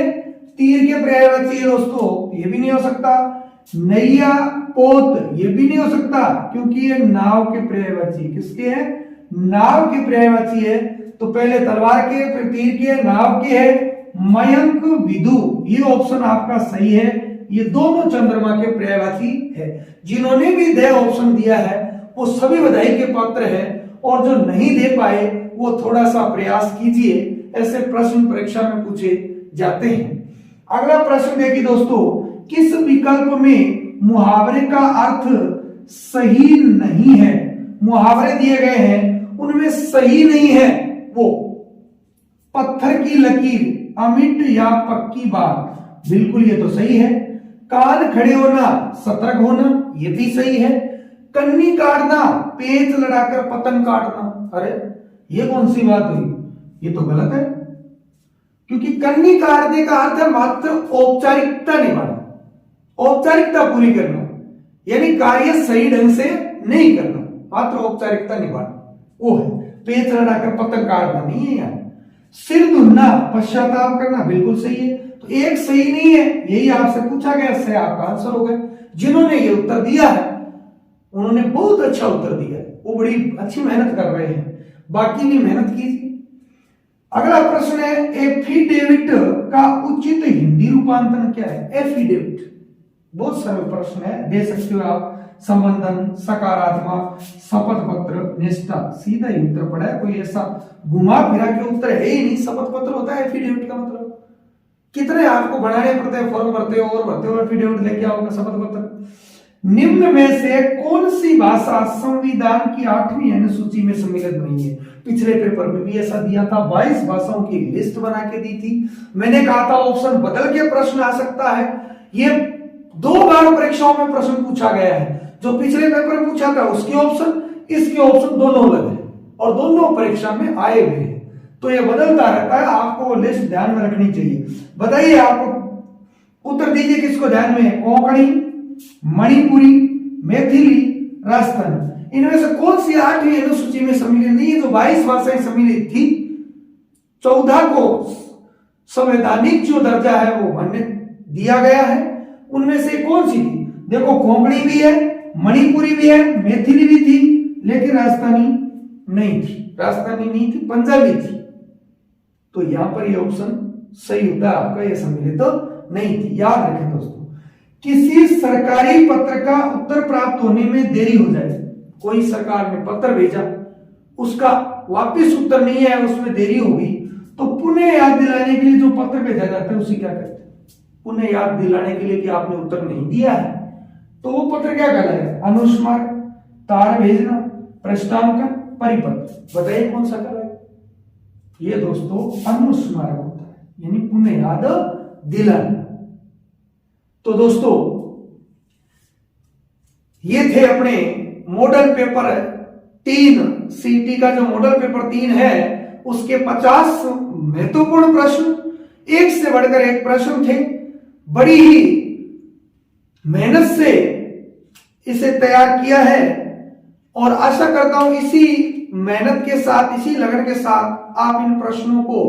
तीर के पर्यायवाची है दोस्तों, ये भी नहीं हो सकता। नैया पोत, ये भी नहीं हो सकता क्योंकि ये नाव के पर्यायवाची, किसके है? नाव के पर्यायवाची है। तो पहले तलवार के, फिर तीर के, नाव के है। मयंक विदु, ये ऑप्शन आपका सही है, ये दोनों चंद्रमा के पर्यायवाची है। जिन्होंने भी दे ऑप्शन दिया है वो सभी बधाई के पात्र है, और जो नहीं दे पाए वो थोड़ा सा प्रयास कीजिए, ऐसे प्रश्न परीक्षा में पूछे जाते हैं। अगला प्रश्न देखिए दोस्तों, किस विकल्प में मुहावरे का अर्थ सही नहीं है? मुहावरे दिए गए हैं उनमें सही नहीं है वो पत्थर की लकीर, अमिट या पक्की बात, बिल्कुल ये तो सही है। कान खड़े होना, सतर्क होना, ये भी सही है। कन्नी काटना, पेच लड़ाकर पतंग काटना, अरे ये कौन सी बात हुई? ये तो गलत है, क्योंकि कन्नी काटने का अर्थ है मात्र औपचारिकता निभाना, औपचारिकता पूरी करना, यानी कार्य सही ढंग से नहीं करना, मात्र औपचारिकता निभाना, वो है। पेच लड़ाकर पतंग काटना नहीं है यार। सिर धुलना, पश्चाताप करना, बिल्कुल सही है। तो एक सही नहीं है, यही आपसे पूछा गया, इससे आपका आंसर हो गया। जिन्होंने ये उत्तर दिया है उन्होंने बहुत अच्छा उत्तर दिया है, वो बड़ी अच्छी मेहनत कर रहे हैं, बाकी भी मेहनत कीजिए। अगला प्रश्न है, एफिडेविट का उचित हिंदी रूपांतरण क्या है? एफिडेविट बहुत सरल प्रश्न है, दे सकते हो आप। संबंधन, सकारात्मक, शपथ पत्र, निष्ठा, सीधा ही उत्तर पड़ा है, कोई ऐसा घुमा फिरा के उत्तर है ही नहीं। शपथ पत्र होता है एफिडेविट का मतलब, कितने आपको बनाने पड़ते हैं, फॉर्म भरते हो और भरते हो, एफिडेविट लेके आओगे शपथ पत्र। निम्न में से कौन सी भाषा संविधान की 8वीं अनुसूची में सम्मिलित नहीं है? पिछले पेपर में भी ऐसा दिया था, 22 भाषाओं की लिस्ट बना के दी थी। मैंने कहा था ऑप्शन बदल के प्रश्न आ सकता है। ये 2 बार परीक्षाओं में प्रश्न पूछा गया है, जो पिछले पेपर में पूछा था उसके ऑप्शन, इसके ऑप्शन दोनों अलग है और दोनों परीक्षा में आए हुए हैं, तो ये बदलता रहता है, आपको लिस्ट ध्यान में रखनी चाहिए। बताइए, आपको उत्तर दीजिए, किसको ध्यान में है? कोंकणी, मणिपुरी, मैथिली, राजस्थानी, इनमें से कौन सी 8वीं अनुसूची में सम्मिलित नहीं है? जो 22 भाषाएं सम्मिलित थी, 14 को संवैधानिक जो दर्जा है वो मान्य दिया गया है, उनमें से कौन सी थी? देखो, कोंकणी भी है, मणिपुरी भी है, मैथिली भी थी, लेकिन राजस्थानी नहीं थी, राजस्थानी नहीं थी, पंजाबी थी। तो यहां पर ये ऑप्शन सही होता है आपका, ये सम्मिलित तो नहीं थी। याद रखें दोस्तों, किसी सरकारी पत्र का उत्तर प्राप्त होने में देरी हो जाए, कोई सरकार ने पत्र भेजा, उसका वापस उत्तर नहीं है, उसमें देरी होगी, तो पुनः याद दिलाने के लिए जो पत्र भेजा जाता है उसी क्या कहते हैं, पुनः याद दिलाने के लिए कि आपने उत्तर नहीं दिया है, तो वो पत्र क्या कहलाएगा, अनुस्मारक, तार भेजना, प्रश्नांकन, परिपत्र। बताइए कौन सा कहलाएगा? ये दोस्तों अनुस्मारक होता है, यानी पुनः याद दिलाना। तो दोस्तों ये थे अपने मॉडल पेपर 3, सीटी का जो मॉडल पेपर 3 है उसके 50 महत्वपूर्ण प्रश्न, एक से बढ़कर एक प्रश्न थे। बड़ी ही मेहनत से इसे तैयार किया है और आशा करता हूं इसी मेहनत के साथ, इसी लगन के साथ आप इन प्रश्नों को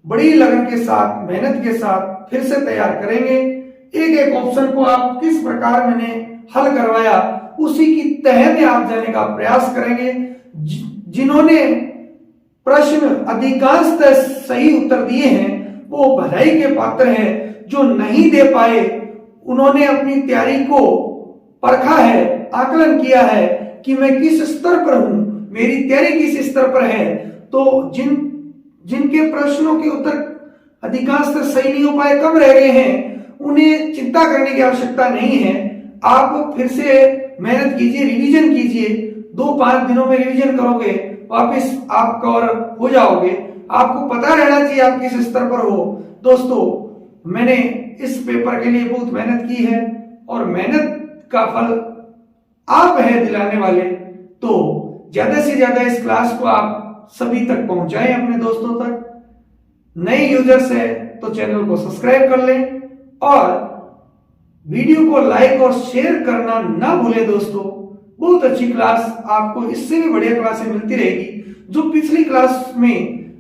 बड़ी लगन के साथ, मेहनत के साथ फिर से तैयार करेंगे। एक एक ऑप्शन को आप किस प्रकार मैंने हल करवाया उसी की तह में आप जाने का प्रयास करेंगे। जिन्होंने प्रश्न अधिकांशतः सही उत्तर दिए हैं वो बधाई के पात्र हैं। जो नहीं दे पाए उन्होंने अपनी तैयारी को परखा है, आकलन किया है कि मैं किस स्तर पर हूं, मेरी तैयारी किस स्तर पर है। तो जिनके प्रश्नों के उत्तर अधिकांशतः सही नहीं हो पाए, कम रह गए हैं, उन्हें चिंता करने की आवश्यकता नहीं है। आप फिर से मेहनत कीजिए, रिवीजन कीजिए, 2-5 दिनों में रिवीजन करोगे, वापस आप कवर हो जाओगे। आपको पता रहना चाहिए आप किस स्तर पर हो। दोस्तों मैंने इस पेपर के लिए बहुत मेहनत की है और मेहनत का फल आप है दिलाने वाले। तो ज्यादा से ज्यादा इस क्लास को आप सभी तक पहुंचाएं, अपने दोस्तों तक। नए यूजर्स है तो चैनल को सब्सक्राइब कर लें और वीडियो को लाइक और शेयर करना ना भूलें। दोस्तों बहुत अच्छी क्लास आपको इससे भी बढ़िया क्लासें मिलती रहेगी। जो पिछली क्लास में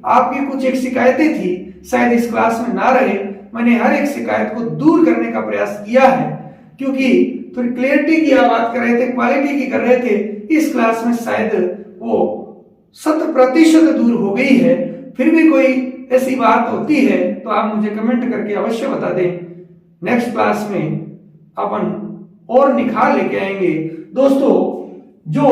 आपकी कुछ एक शिकायतें थी शायद इस क्लास में ना रहे, मैंने हर एक शिकायत को दूर करने का प्रयास किया है, क्योंकि थोड़ी क्लियरिटी की आप बात कर रहे थे, क्वालिटी की कर रहे थे। इस क्लास में शायद वो 100% दूर हो गई है। फिर भी कोई ऐसी बात होती है तो आप मुझे कमेंट करके अवश्य बता दें। नेक्स्ट क्लास में अपन और निखार लेके आएंगे। दोस्तों जो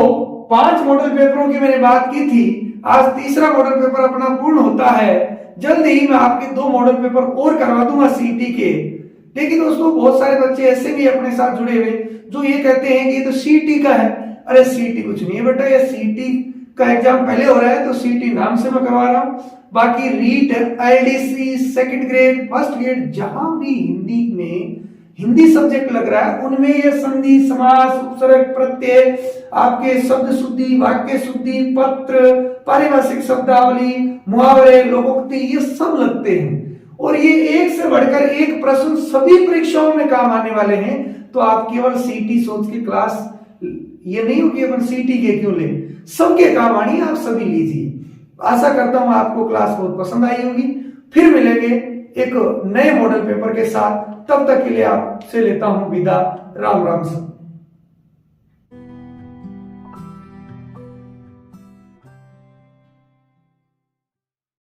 5 मॉडल पेपरों की मैंने बात की थी, आज तीसरा मॉडल पेपर अपना पूर्ण होता है। जल्द ही मैं आपके 2 मॉडल पेपर और करवा दूंगा सीटी के। लेकिन दोस्तों बहुत सारे बच्चे ऐसे भी अपने साथ जुड़े हुए जो ये कहते हैं कि ये तो सीटी का है। अरे सीटी कुछ नहीं है बेटा, ये सीटी का एग्जाम पहले हो रहा है तो सीटी नाम से मैं करवा रहा हूं। बाकी REET, LDC, second grade, first grade, जहां भी हिंदी में हिंदी सब्जेक्ट लग रहा है उनमें ये संधि, समास, उपसर्ग, प्रत्यय, आपके शब्द शुद्धि, वाक्य शुद्धि, पत्र, पारिभाषिक शब्दावली, मुहावरे, लोकोक्ति, ये सब लगते हैं। और ये एक से बढ़कर एक प्रश्न सभी परीक्षाओं में काम आने वाले हैं। तो आप केवल सीटी सोच के क्लास ये नहीं हो कि अपन सीटी के क्यों ले, सबके काम आनी, आप सभी लीजिए। आशा करता हूं आपको क्लास बहुत पसंद आई होगी। फिर मिलेंगे एक नए मॉडल पेपर के साथ। तब तक के लिए आपसे लेता हूं विदा। राम राम।